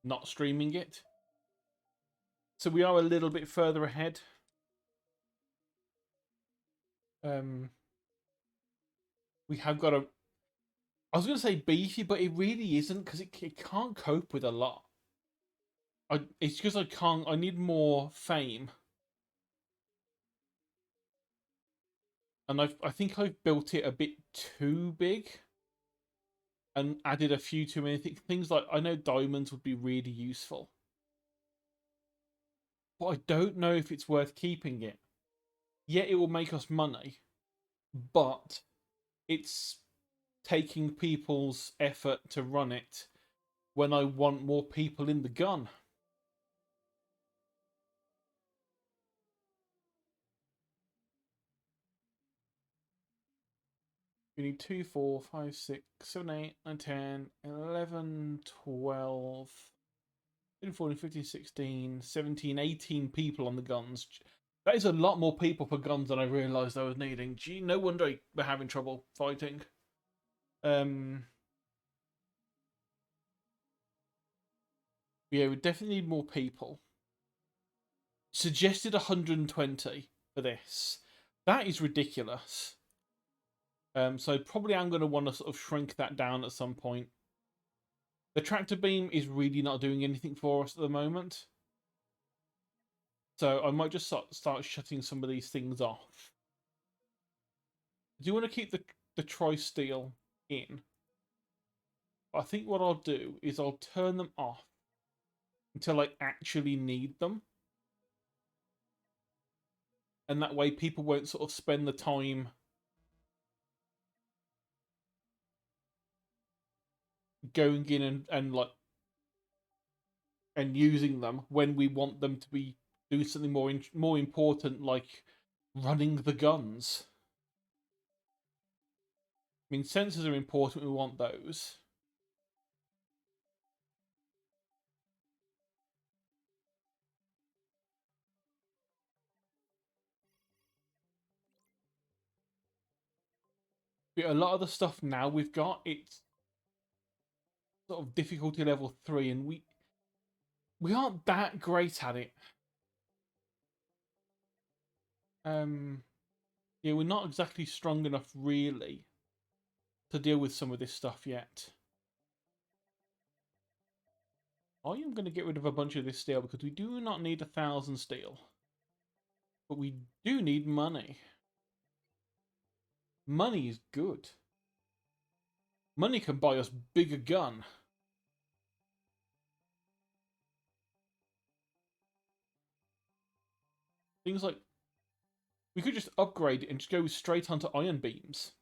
not streaming it. So we are a little bit further ahead. We have got a... I was going to say beefy, but it really isn't because it can't cope with a lot. It's because I can't... I need more fame. And I think I've built it a bit too big. And added a few too many things. Like, I know diamonds would be really useful. But I don't know if it's worth keeping it. Yeah, it will make us money. But it's taking people's effort to run it when I want more people in the gun. We need 2, 4, 5, 6, 7, 8, 9, 10, 11, 12, 13, 14, 15, 16, 17, 18 people on the guns. That is a lot more people for guns than I realised I was needing. Gee, no wonder I were having trouble fighting. Yeah, we definitely need more people. Suggested 120 for this. That is ridiculous. So probably I'm going to want to sort of shrink that down at some point. The tractor beam is really not doing anything for us at the moment. So I might just start shutting some of these things off. Do you want to keep the tri-steel in? I think what I'll do is I'll turn them off until I actually need them. And that way people won't sort of spend the time going in and like and using them when we want them to be doing something more important, like running the guns. I mean, sensors are important. We want those. But a lot of the stuff now we've got, it's sort of difficulty level 3, and we aren't that great at it. Yeah, we're not exactly strong enough, really, to deal with some of this stuff yet. I am going to get rid of a bunch of this steel because we do not need 1,000 steel. But we do need money. Money is good. Money can buy us bigger gun. Things like, we could just upgrade it and just go straight onto iron beams.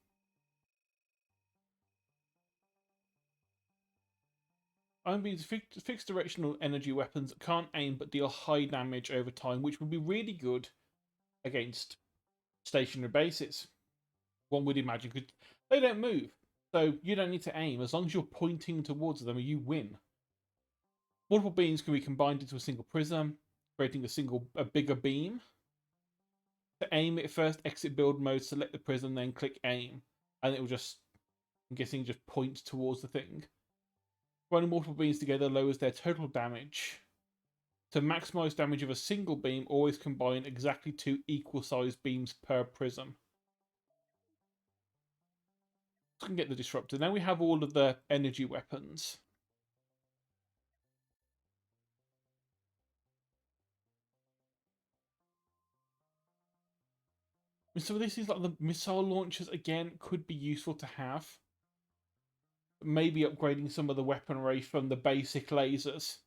Iron beams are fixed directional energy weapons that can't aim but deal high damage over time, which would be really good against stationary bases. One would imagine, because they don't move. So you don't need to aim. As long as you're pointing towards them, you win. Multiple beams can be combined into a single prism, creating a bigger beam. To aim it, first exit build mode, select the prism, then click aim. And it will just, I'm guessing, just point towards the thing. Running multiple beams together lowers their total damage. To maximize damage of a single beam, always combine exactly 2 equal-sized beams per prism. So we can get the disruptor. Now we have all of the energy weapons. So this is like the missile launchers again, could be useful to have. maybe upgrading some of the weaponry from the basic lasers.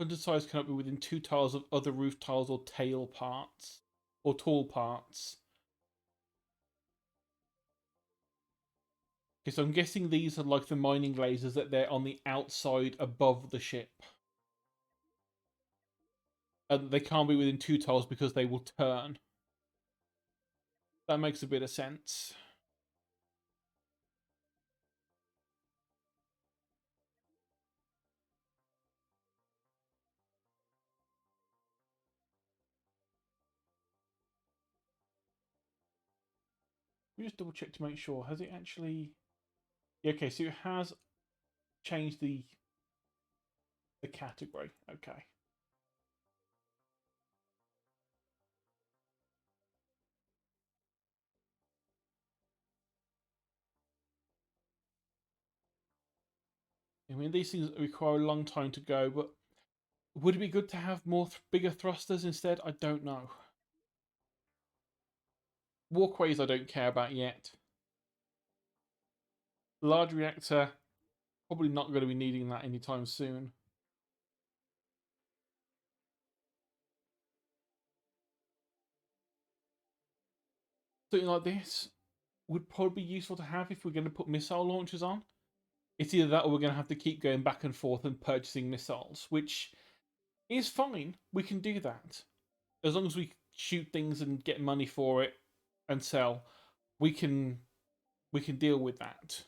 Undersize cannot be within 2 tiles of other roof tiles or tail parts. Or tall parts. Okay, so I'm guessing these are like the mining lasers that they're on the outside above the ship. And they can't be within 2 tiles because they will turn. That makes a bit of sense. We just double check to make sure. Has it actually? Yeah, okay, so it has changed the category. Okay. I mean, these things require a long time to go, but would it be good to have more bigger thrusters instead? I don't know. Walkways I don't care about yet. Large reactor, probably not going to be needing that anytime soon. Something like this would probably be useful to have if we're going to put missile launchers on. It's either that or we're going to have to keep going back and forth and purchasing missiles, which is fine. We can do that. As long as we shoot things and get money for it and sell, we can deal with that.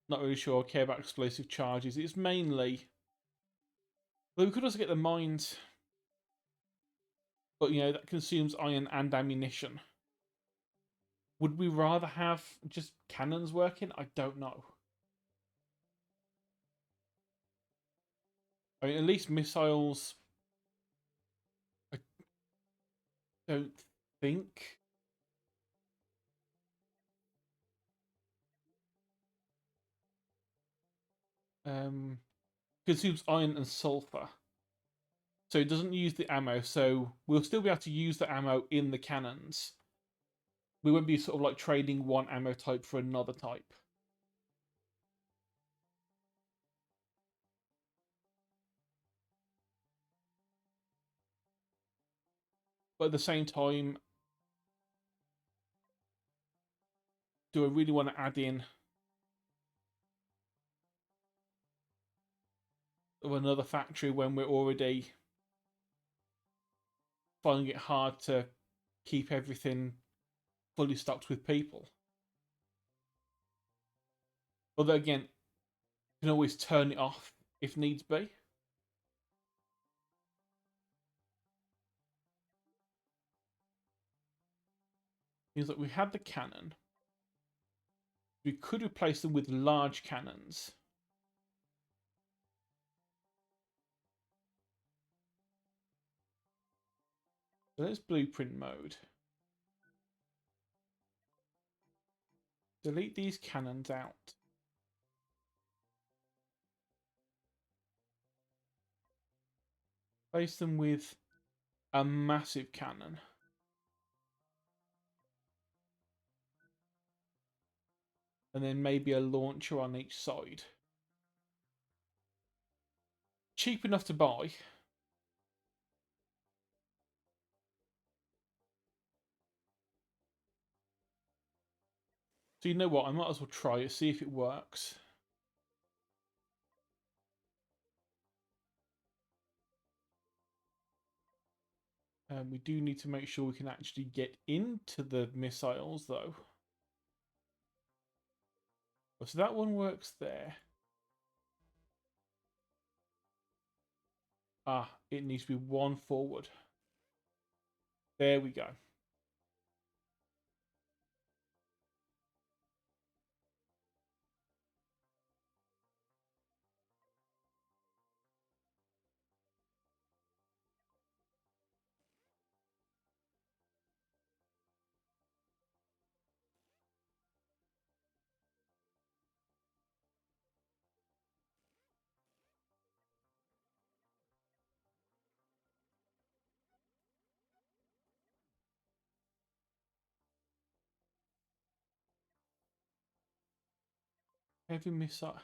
Not really sure I care about explosive charges. It's mainly... Well, we could also get the mines, but, you know, that consumes iron and ammunition. Would we rather have just cannons working? I don't know. I mean, at least missiles... I don't think... Consumes iron and sulfur. So it doesn't use the ammo, so we'll still be able to use the ammo in the cannons. We won't be sort of like trading one ammo type for another type. But at the same time, do I really want to add in another factory when we're already finding it hard to keep everything fully stocked with people? Although again, you can always turn it off if needs be. Means that we had the cannon. We could replace them with large cannons. So let's blueprint mode. Delete these cannons out. Replace them with a massive cannon. And then maybe a launcher on each side. Cheap enough to buy. So you know what, I might as well try it, see if it works. We do need to make sure we can actually get into the missiles, though. So that one works there. Ah, it needs to be one forward. There we go. Heavy missile.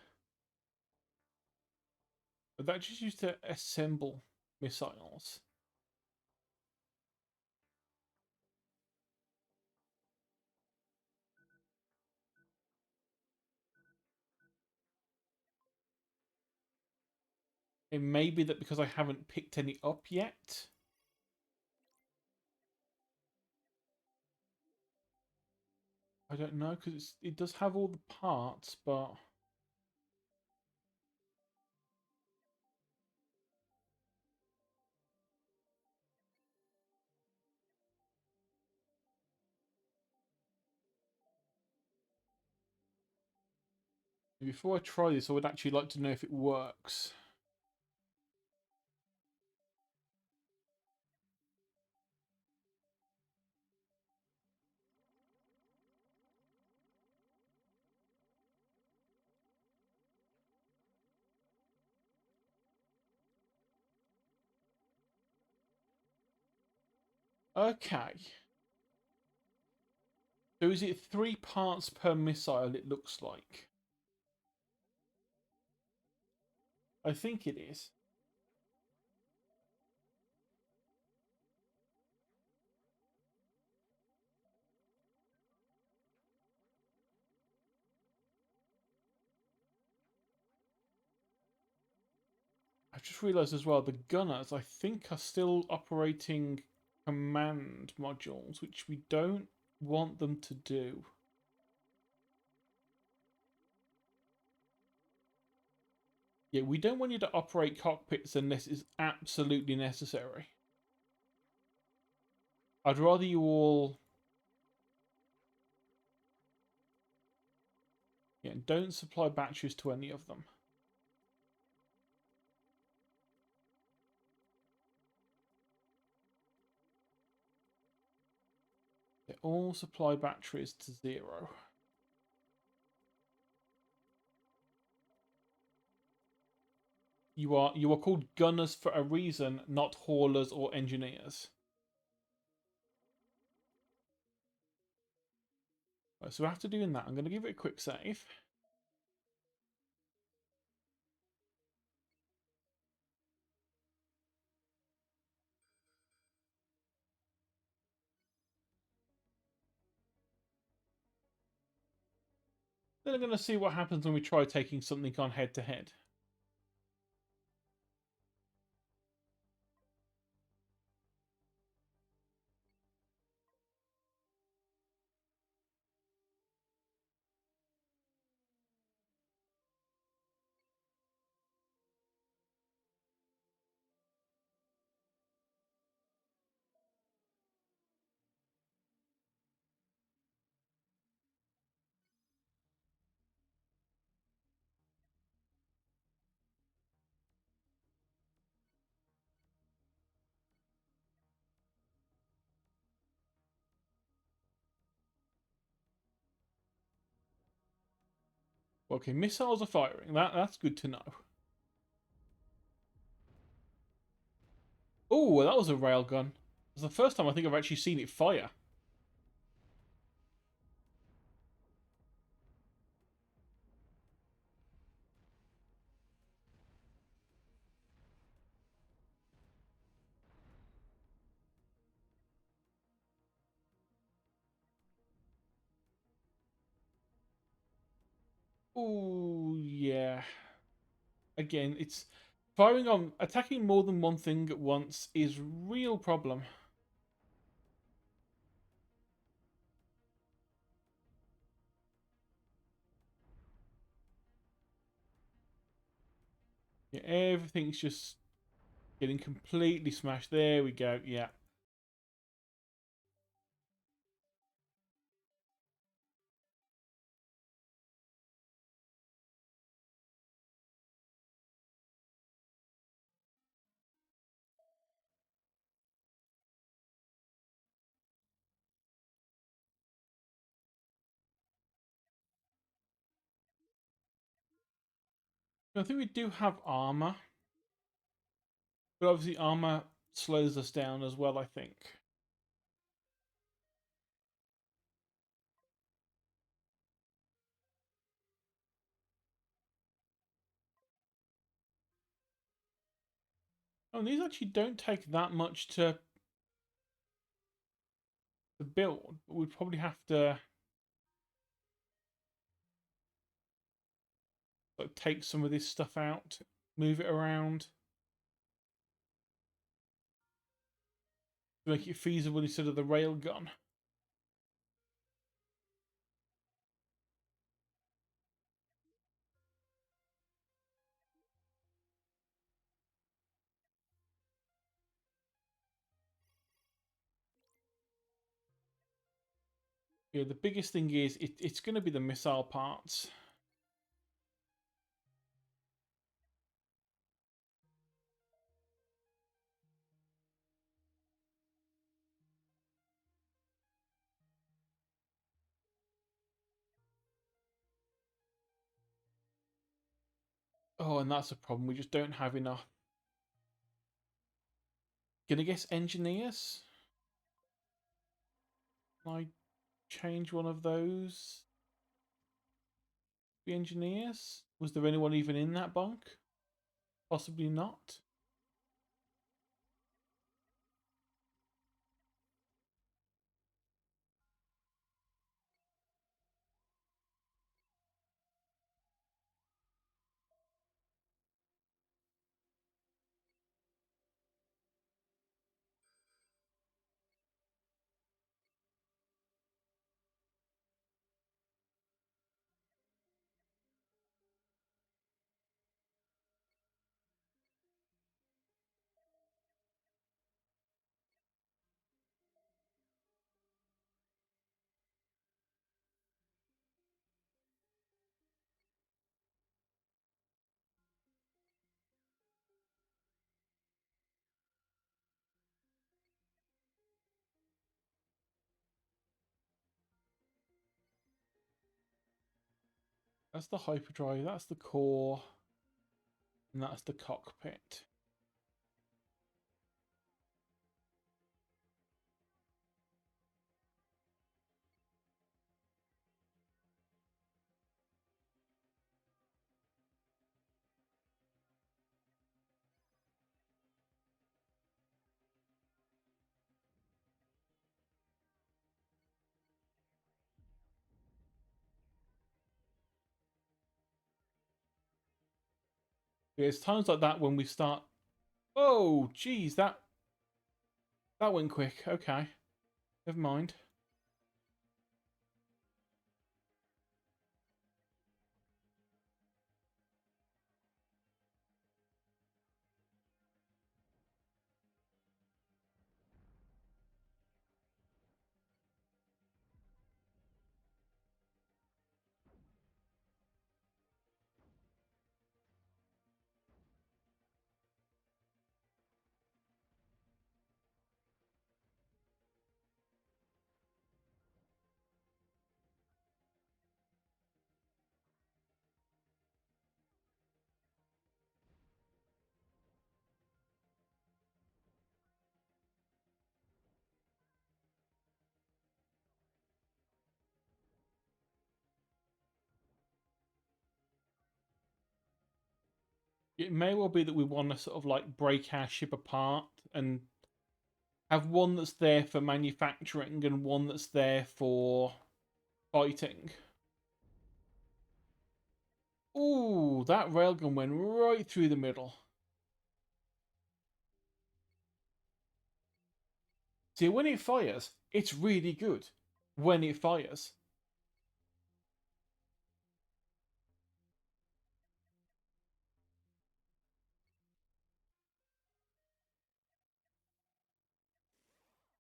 But that just used to assemble missiles. It may be that because I haven't picked any up yet. I don't know, because it does have all the parts, but... Before I try this, I would actually like to know if it works. Okay. So is it 3 parts per missile, it looks like? I think it is. I just realised as well, the gunners, I think, are still operating command modules, which we don't want them to do. Yeah, we don't want you to operate cockpits unless it's absolutely necessary. I'd rather you all... Yeah, don't supply batteries to any of them. They all supply batteries to 0. You are called gunners for a reason, not haulers or engineers. Right, so after doing that, I'm going to give it a quick save. Then I'm going to see what happens when we try taking something on head to head. Okay, missiles are firing. That's good to know. Oh, that was a railgun. It's the first time I think I've actually seen it fire. Oh, yeah. Again, it's attacking more than one thing at once is real problem. Yeah, everything's just getting completely smashed. There we go. Yeah. I think we do have armor, but obviously armor slows us down as well, I think. Oh, and these actually don't take that much to build. But we'd probably have to like, take some of this stuff out, move it around to make it feasible instead of the railgun. Yeah, the biggest thing is it's going to be the missile parts. Oh, and that's a problem. We just don't have enough. Gonna guess engineers? Can I change one of those? The engineers? Was there anyone even in that bunk? Possibly not. That's the hyperdrive, that's the core, and that's the cockpit. Yeah, it's times like that when we start. Oh, geez, that went quick. Okay, never mind. It may well be that we want to sort of like break our ship apart and have one that's there for manufacturing and one that's there for fighting. Ooh, that railgun went right through the middle. See, when it fires, it's really good. When it fires.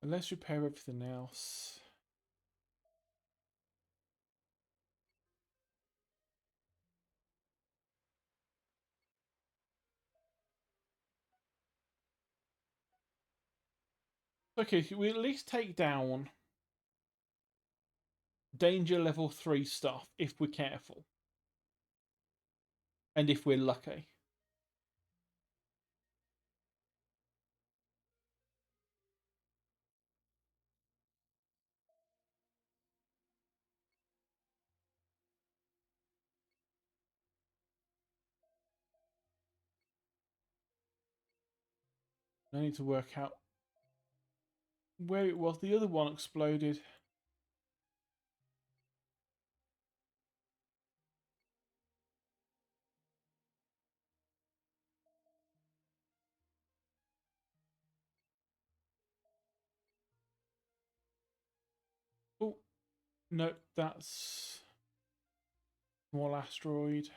And let's repair everything else. Okay, so we at least take down danger level 3 stuff if we're careful. And if we're lucky. I need to work out where it was. The other one exploded. Oh, no, that's small asteroid.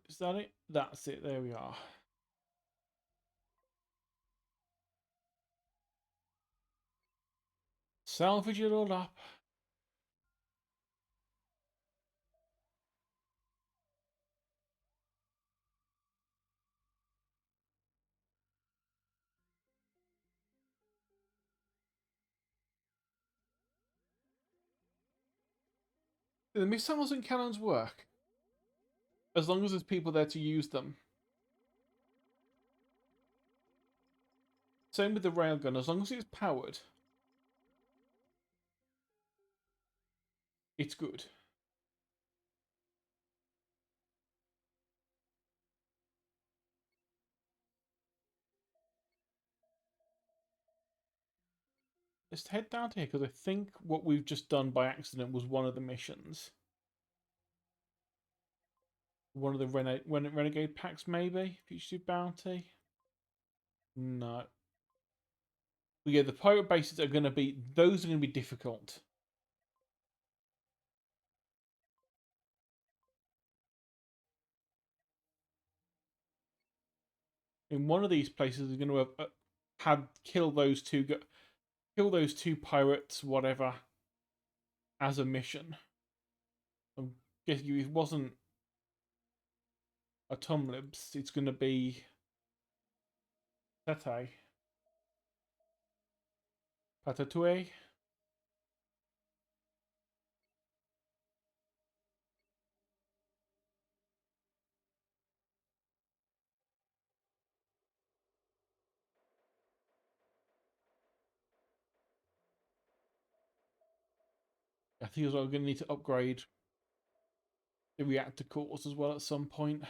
Is that it? That's it. There we are. Salvage it all up. The missiles and cannons work as long as there's people there to use them. Same with the railgun. As long as it's powered, it's good. Let's head down to here because I think what we've just done by accident was one of the missions. One of the Renegade packs, maybe? Fugitive Bounty? No. But yeah, the pirate bases are going to be... Those are going to be difficult. In one of these places, we're going to have kill those two pirates, whatever, as a mission. I'm guessing it wasn't a Tumlibs. It's going to be Tete. Patatouille. I think as well, we're going to need to upgrade the reactor cores as well at some point.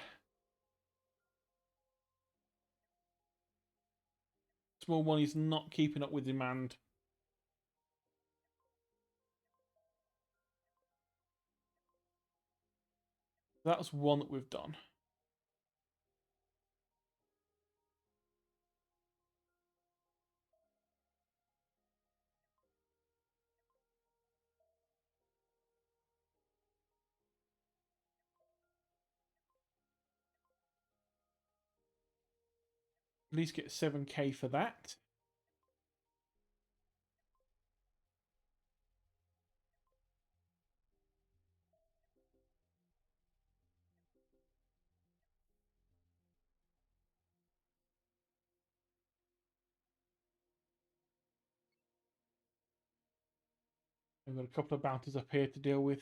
Small money's not keeping up with demand. That's one that we've done. At least get 7k for that. I've got a couple of bounties up here to deal with.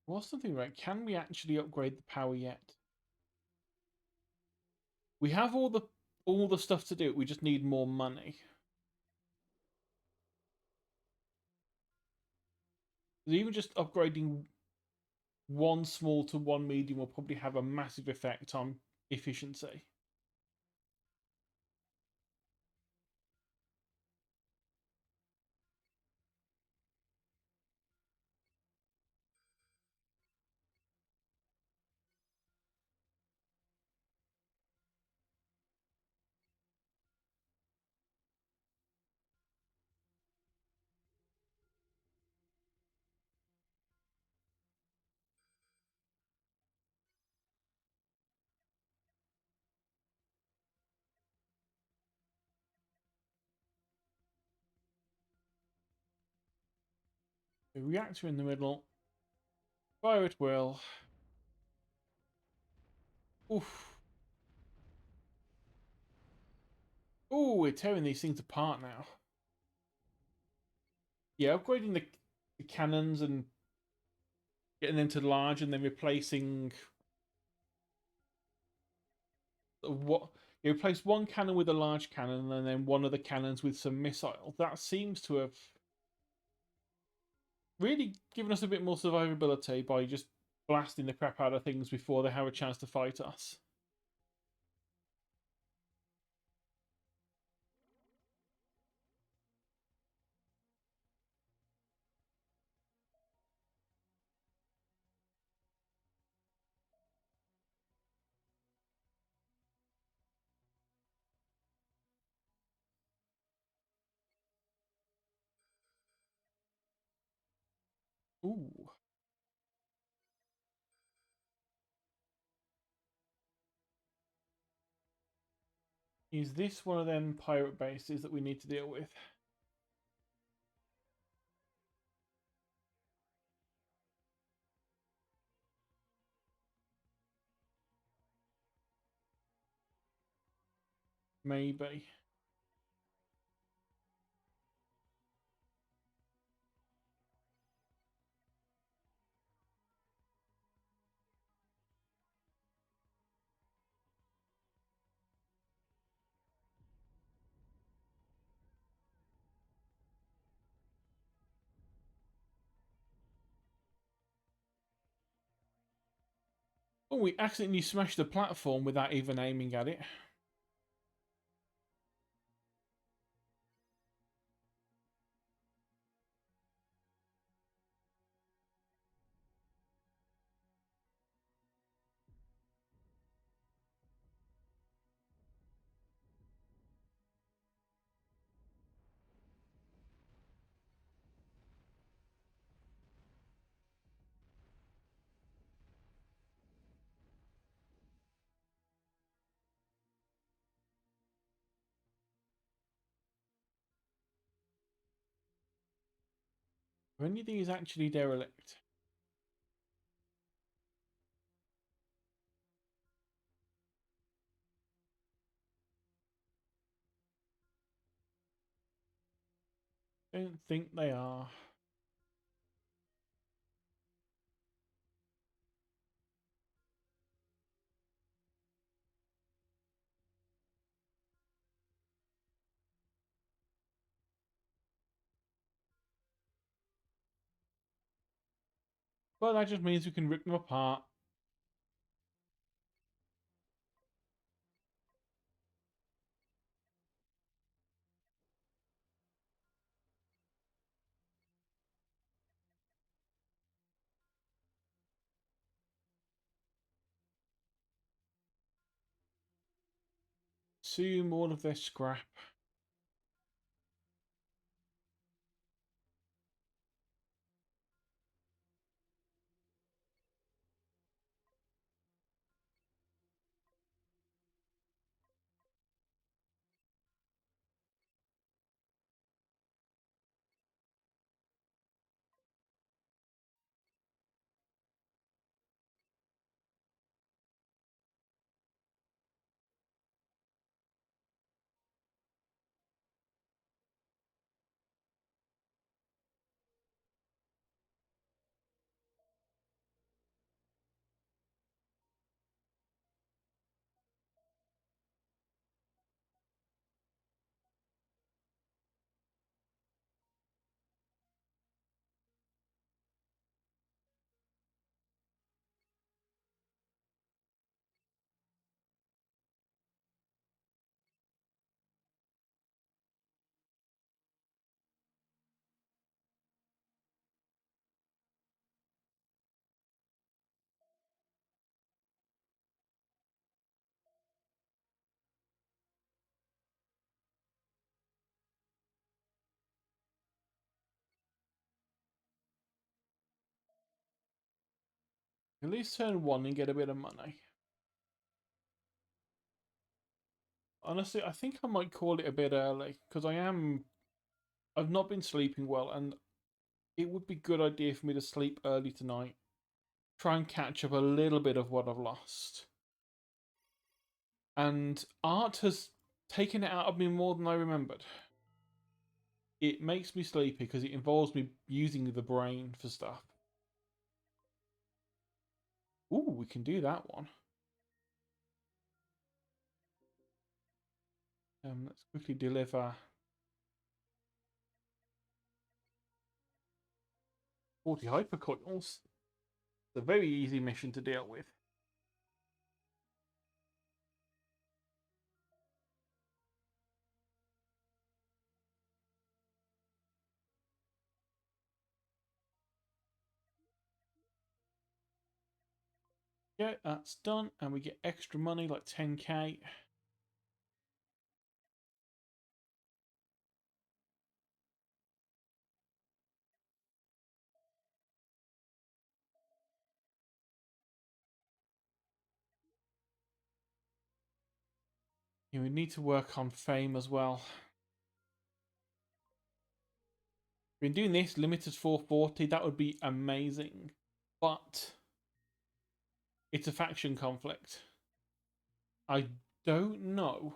What's something right? Can we actually upgrade the power yet? We have all the stuff to do it. We just need more money. Even just upgrading one small to one medium will probably have a massive effect on efficiency. The reactor in the middle. Fire it will. Oof. Oh, we're tearing these things apart now. Yeah, upgrading the cannons and getting them to large and then replacing what you replace one cannon with a large cannon and then one of the cannons with some missile. That seems to have really given us a bit more survivability by just blasting the crap out of things before they have a chance to fight us. Ooh. Is this one of them pirate bases that we need to deal with? Maybe. Oh, we accidentally smashed the platform without even aiming at it. Are any of these actually derelict? Don't think they are. Well, that just means we can rip them apart. Consume all of their scrap. At least turn one and get a bit of money. Honestly, I think I might call it a bit early because I've not been sleeping well, and it would be a good idea for me to sleep early tonight. Try and catch up a little bit of what I've lost. And art has taking it out of me more than I remembered. It makes me sleepy because it involves me using the brain for stuff. Ooh, we can do that one. Let's quickly deliver 40 hypercoils. It's a very easy mission to deal with. Yeah, that's done, and we get extra money like 10k. Yeah, we need to work on fame as well. Been doing this limited 440. That would be amazing, but it's a faction conflict. I don't know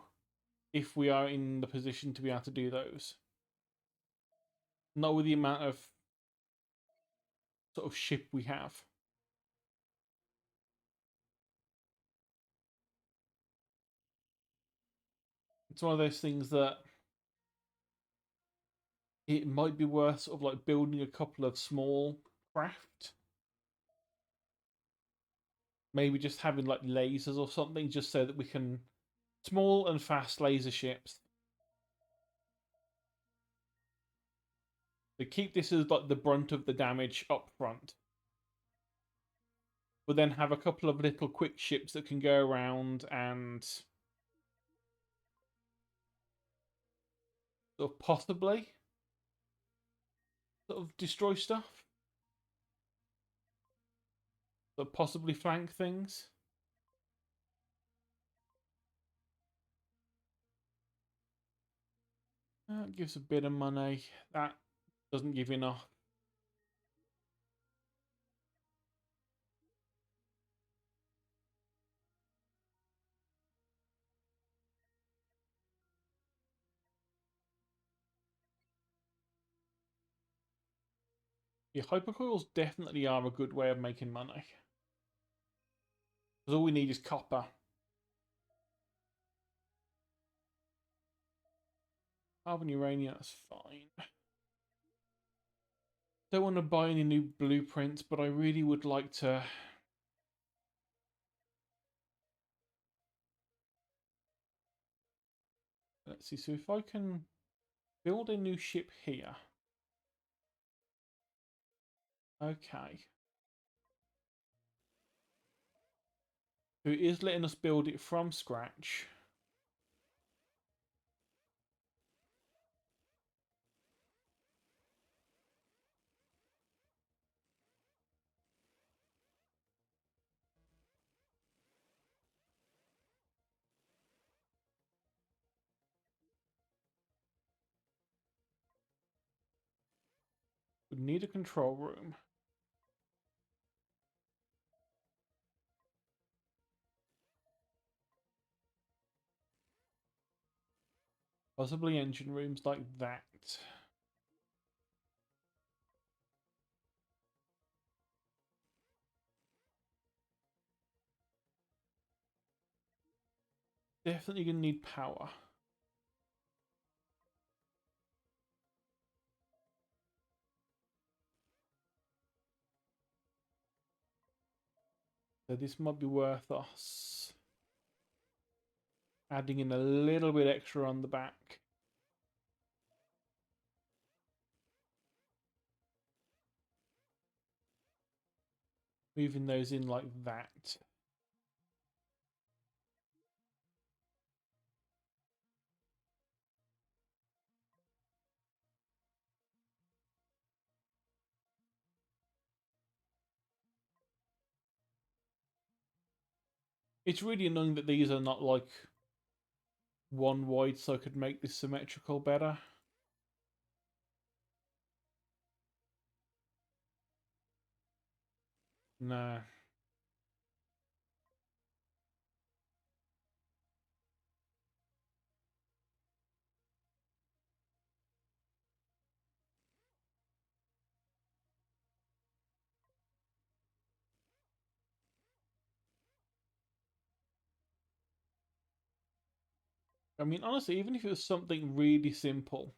if we are in the position to be able to do those. Not with the amount of sort of ship we have. It's one of those things that it might be worth sort of like building a couple of small craft. Maybe just having like lasers or something, just so that we can small and fast laser ships. To keep this as like the brunt of the damage up front. But then have a couple of little quick ships that can go around and sort of possibly sort of destroy stuff. Sort of possibly flank things. That gives a bit of money. That doesn't give enough. Yeah, hypercoils definitely are a good way of making money. Because all we need is copper. Carbon uranium, that's fine. Don't want to buy any new blueprints, but I really would like to. Let's see, so if I can build a new ship here. Okay. So it is letting us build it from scratch. We need a control room. Possibly engine rooms like that. Definitely gonna need power. So this might be worth us adding in a little bit extra on the back. Moving those in like that. It's really annoying that these are not like one wide, so I could make this symmetrical better. Nah. I mean, honestly, even if it was something really simple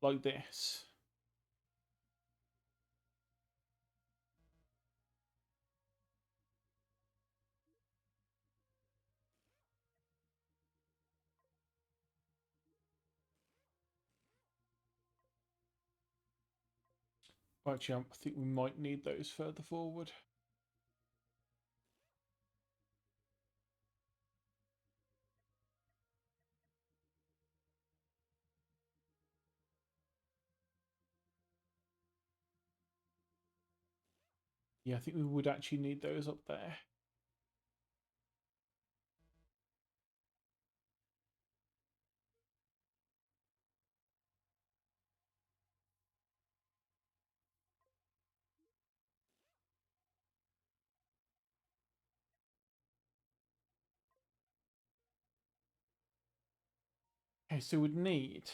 like this. Actually, I think we might need those further forward. Yeah, I think we would actually need those up there. Okay, so we'd need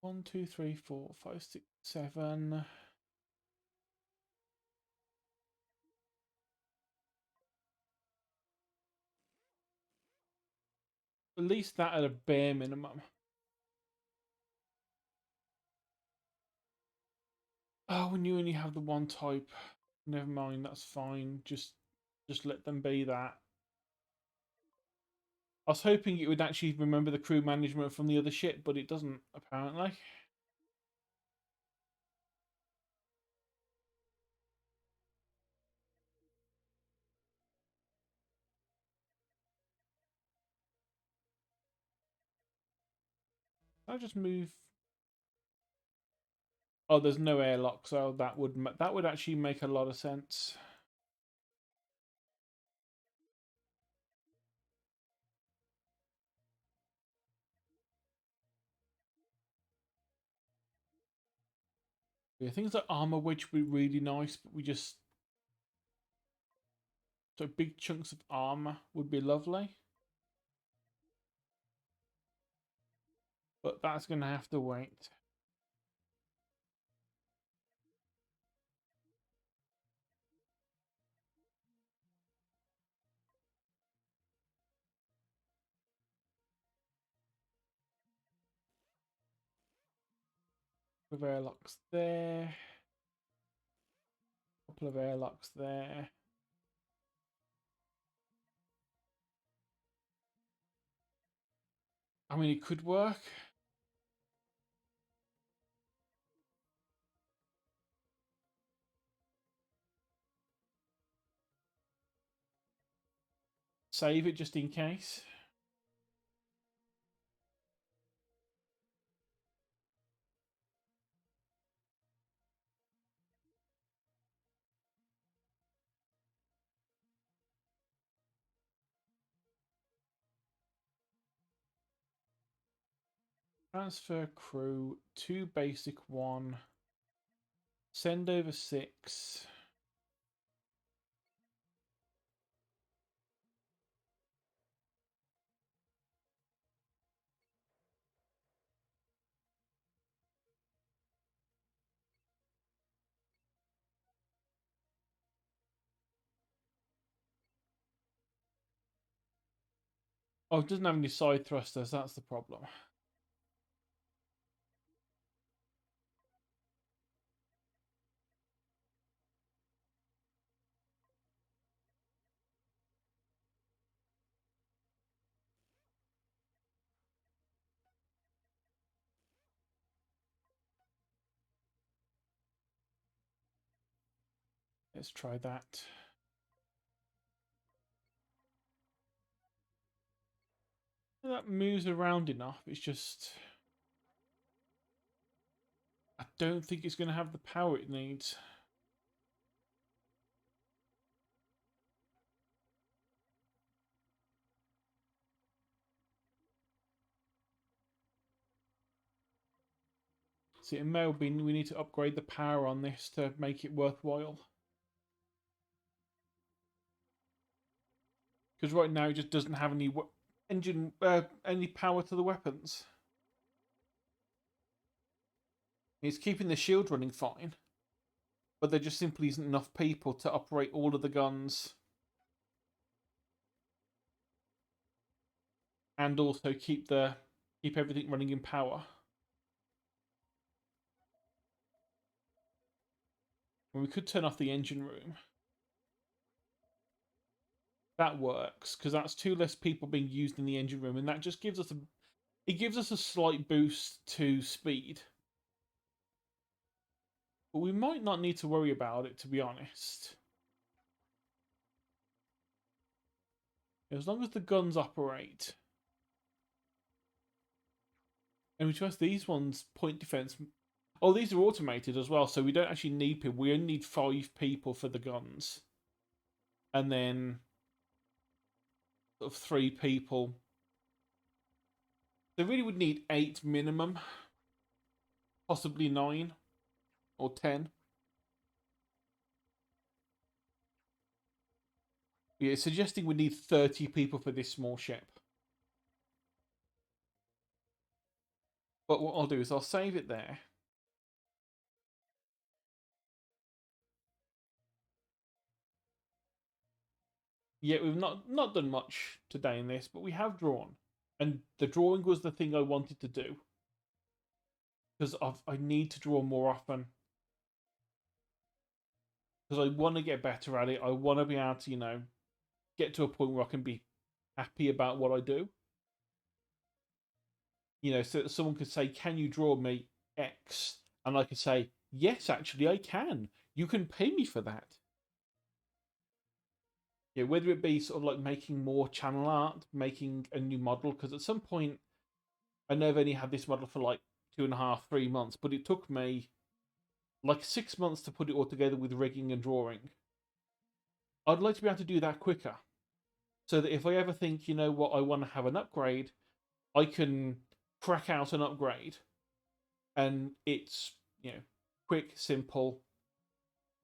1, 2, 3, 4, 5, 6, 7. At least that at a bare minimum. Oh, when you only have the one type, never mind. That's fine. Just let them be that. I was hoping it would actually remember the crew management from the other ship, but it doesn't apparently. I'll just move. Oh, there's no airlock, so that would actually make a lot of sense. Yeah, things like armor wedge would be really nice, but we just so big chunks of armor would be lovely. But that's gonna have to wait. Couple of airlocks there. Couple of airlocks there. I mean, it could work. Save it just in case. Transfer crew, 2 basic, 1. Send over 6. Oh, it doesn't have any side thrusters, that's the problem. Let's try that. That moves around enough. It's just I don't think it's going to have the power it needs. See, it may be we need to upgrade the power on this to make it worthwhile. Because right now it just doesn't have any any power to the weapons. It's keeping the shield running fine. but there just simply isn't enough people to operate all of the guns and also keep everything running in power. And we could turn off the engine room. That works because that's two less people being used in the engine room, and that just gives us a slight boost to speed. But we might not need to worry about it, to be honest. As long as the guns operate. And we trust these ones point defense. Oh, these are automated as well, so we don't actually need people. We only need 5 people for the guns. And then sort of 3 people. They really would need 8 minimum. Possibly 9 or 10. Yeah, it's suggesting we need 30 people for this small ship. But what I'll do is I'll save it there. Yeah, we've not done much today in this, but we have drawn. And the drawing was the thing I wanted to do. Because I need to draw more often. Because I want to get better at it. I want to be able to, get to a point where I can be happy about what I do. So that someone could say, "Can you draw me X?" And I could say, "Yes, actually, I can. You can pay me for that." Yeah, whether it be sort of like making more channel art, making a new model, because at some point I know I've only had this model for like 2.5, 3 months, but it took me like 6 months to put it all together with rigging and drawing. I'd like to be able to do that quicker, so that if I ever think, you know what, I want to have an upgrade, I can crack out an upgrade, and it's quick, simple.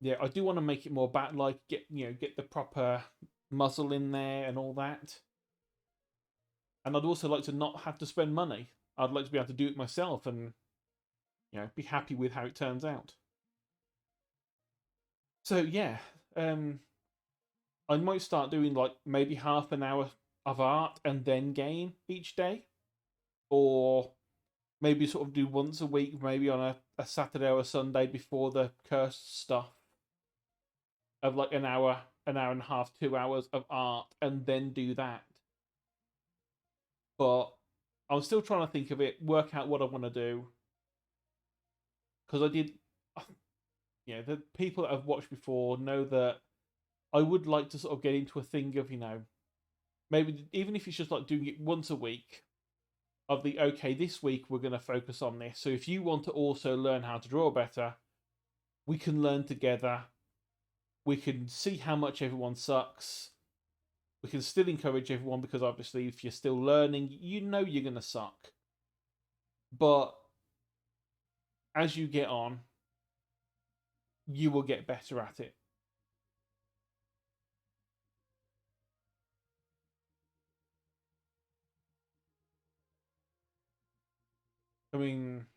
Yeah, I do want to make it more bat-like, get the proper muzzle in there and all that. And I'd also like to not have to spend money. I'd like to be able to do it myself and be happy with how it turns out. So yeah, I might start doing like maybe half an hour of art and then game each day, or maybe sort of do once a week, maybe on a Saturday or a Sunday before the cursed stuff, of like an hour and a half, 2 hours of art, and then do that. But I'm still trying to think of it, work out what I want to do, because I did. The people that I've watched before know that I would like to sort of get into a thing of maybe even if it's just like doing it once a week, of the okay, this week we're going to focus on this. So if you want to also learn how to draw better, we can learn together. We can see how much everyone sucks. We can still encourage everyone, because obviously if you're still learning, you're going to suck. But as you get on, you will get better at it. I mean,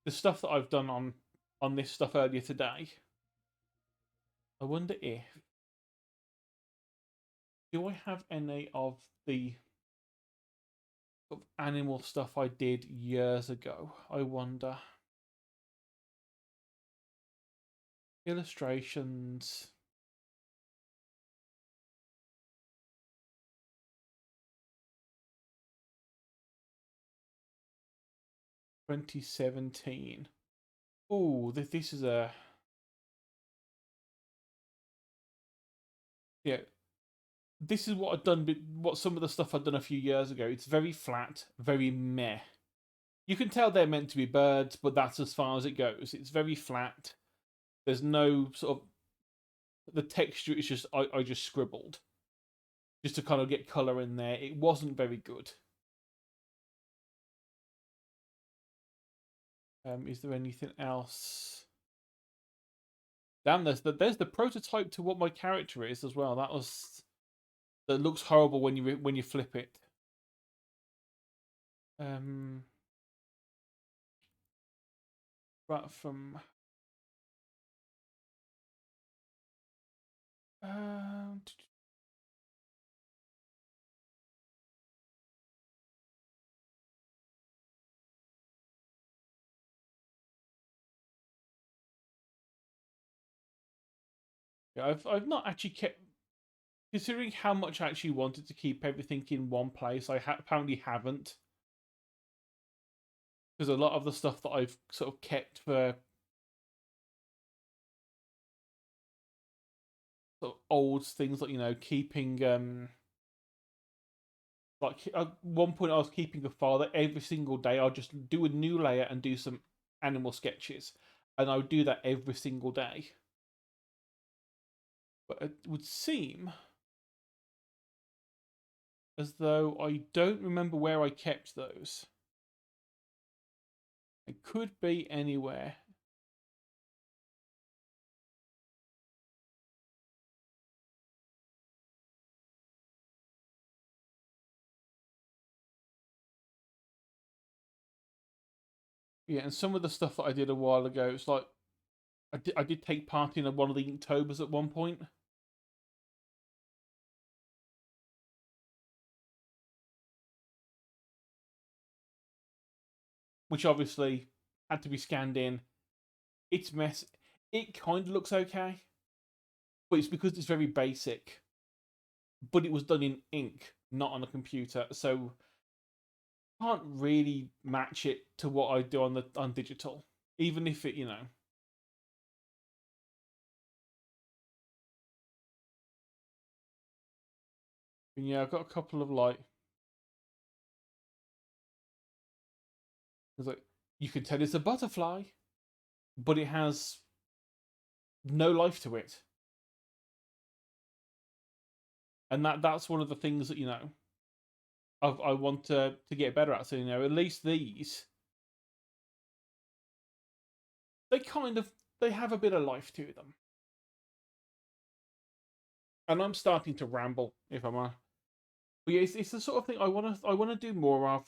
the stuff that I've done on this stuff earlier today, I wonder if do I have any of the sort of animal stuff I did years ago? I wonder. Illustrations. "2017. Oh, this is a yeah. This is what I've done. What some of the stuff I've done a few years ago. It's very flat, very meh. You can tell they're meant to be birds, but that's as far as it goes. It's very flat. There's no sort of the texture is just I just scribbled just to kind of get color in there. It wasn't very good. Is there anything else? Damn, there's the prototype to what my character is as well. That looks horrible when you flip it. But from Um, yeah, I've not actually kept, considering how much I actually wanted to keep everything in one place. I apparently haven't, because a lot of the stuff that I've sort of kept for sort of old things, like keeping like at one point I was keeping a file that every single day I'll just do a new layer and do some animal sketches, and I would do that every single day. But it would seem as though I don't remember where I kept those. It could be anywhere. Yeah, and some of the stuff that I did a while ago, it's like I did take part in one of the Inktober's at one point, which obviously had to be scanned in. It's mess. It kind of looks okay, but it's because it's very basic. But it was done in ink, not on a computer, so can't really match it to what I do on digital. Even if it. And yeah, I've got a couple of like. It's like you can tell it's a butterfly, but it has no life to it, and that's one of the things that I want to get better at. So at least these they kind of they have a bit of life to them. And I'm starting to ramble if I'm but yeah, it's the sort of thing I want to do more of,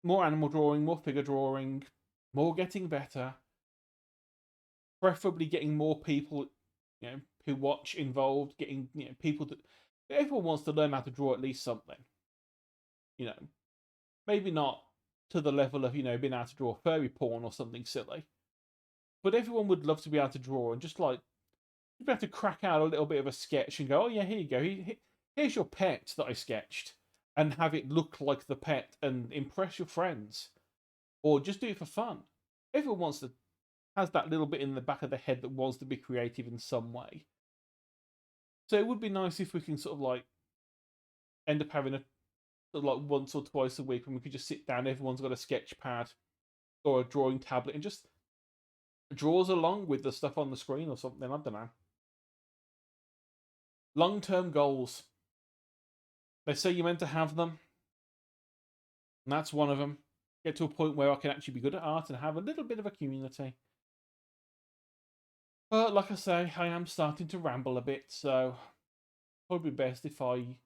more animal drawing, more figure drawing, more getting better, preferably getting more people who watch involved, getting people that everyone wants to learn how to draw at least something. You know, maybe not to the level of being able to draw furry porn or something silly, but everyone would love to be able to draw and just like be able to crack out a little bit of a sketch and go, oh yeah, here you go, here's your pet that I sketched, and have it look like the pet and impress your friends, or just do it for fun. Everyone wants to has that little bit in the back of the head that wants to be creative in some way. So it would be nice if we can sort of like end up having a sort of like once or twice a week when we could just sit down. Everyone's got a sketch pad or a drawing tablet and just draws along with the stuff on the screen or something. I don't know. Long term goals. They say you're meant to have them, and that's one of them. Get to a point where I can actually be good at art and have a little bit of a community. But like I say, I am starting to ramble a bit, so probably best if I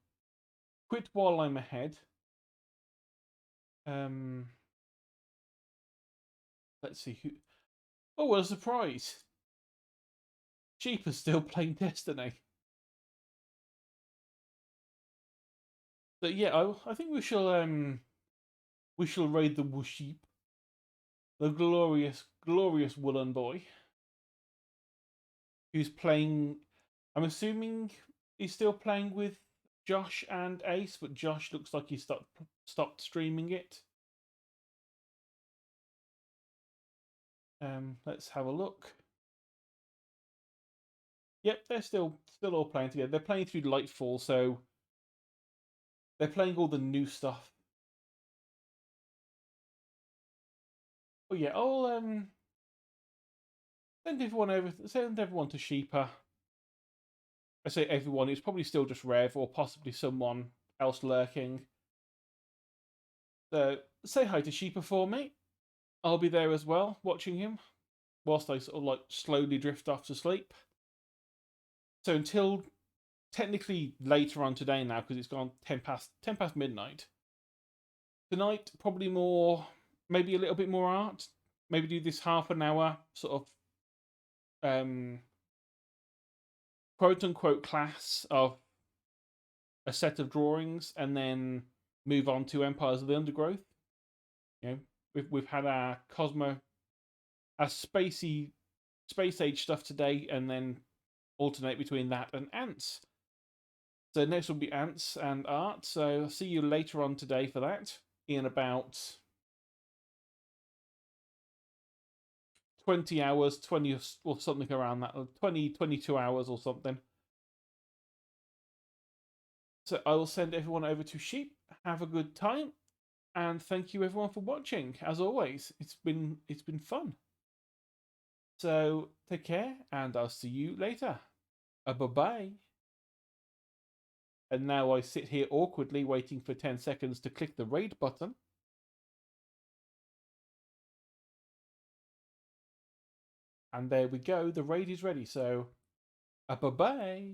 quit while I'm ahead. Um, let's see who. Oh, what a surprise! Sheep is still playing Destiny. But yeah, I think we shall raid the Sheep, the glorious woolen boy, who's playing. I'm assuming he's still playing with Josh and Ace, but Josh looks like he stopped streaming it. Let's have a look. Yep, they're still all playing together. They're playing through Lightfall, so they're playing all the new stuff. But yeah, I'll send everyone to Sheeper. I say everyone, it's probably still just Rev or possibly someone else lurking. So say hi to Sheeper for me. I'll be there as well, watching him, whilst I sort of like slowly drift off to sleep. So until technically later on today now, because it's gone ten past midnight. Tonight, probably more, maybe a little bit more art. Maybe do this half an hour sort of quote unquote class of a set of drawings and then move on to Empires of the Undergrowth. You know, we've had our our spacey space age stuff today, and then alternate between that and ants. So next will be ants and art. So I'll see you later on today for that in about 20 hours, 20 or something around that, 20, 22 hours or something. So I will send everyone over to sheep. Have a good time, and thank you everyone for watching. As always, it's been fun. So take care, and I'll see you later. Bye bye. And now I sit here awkwardly waiting for 10 seconds to click the raid button. And there we go, the raid is ready. So bye bye.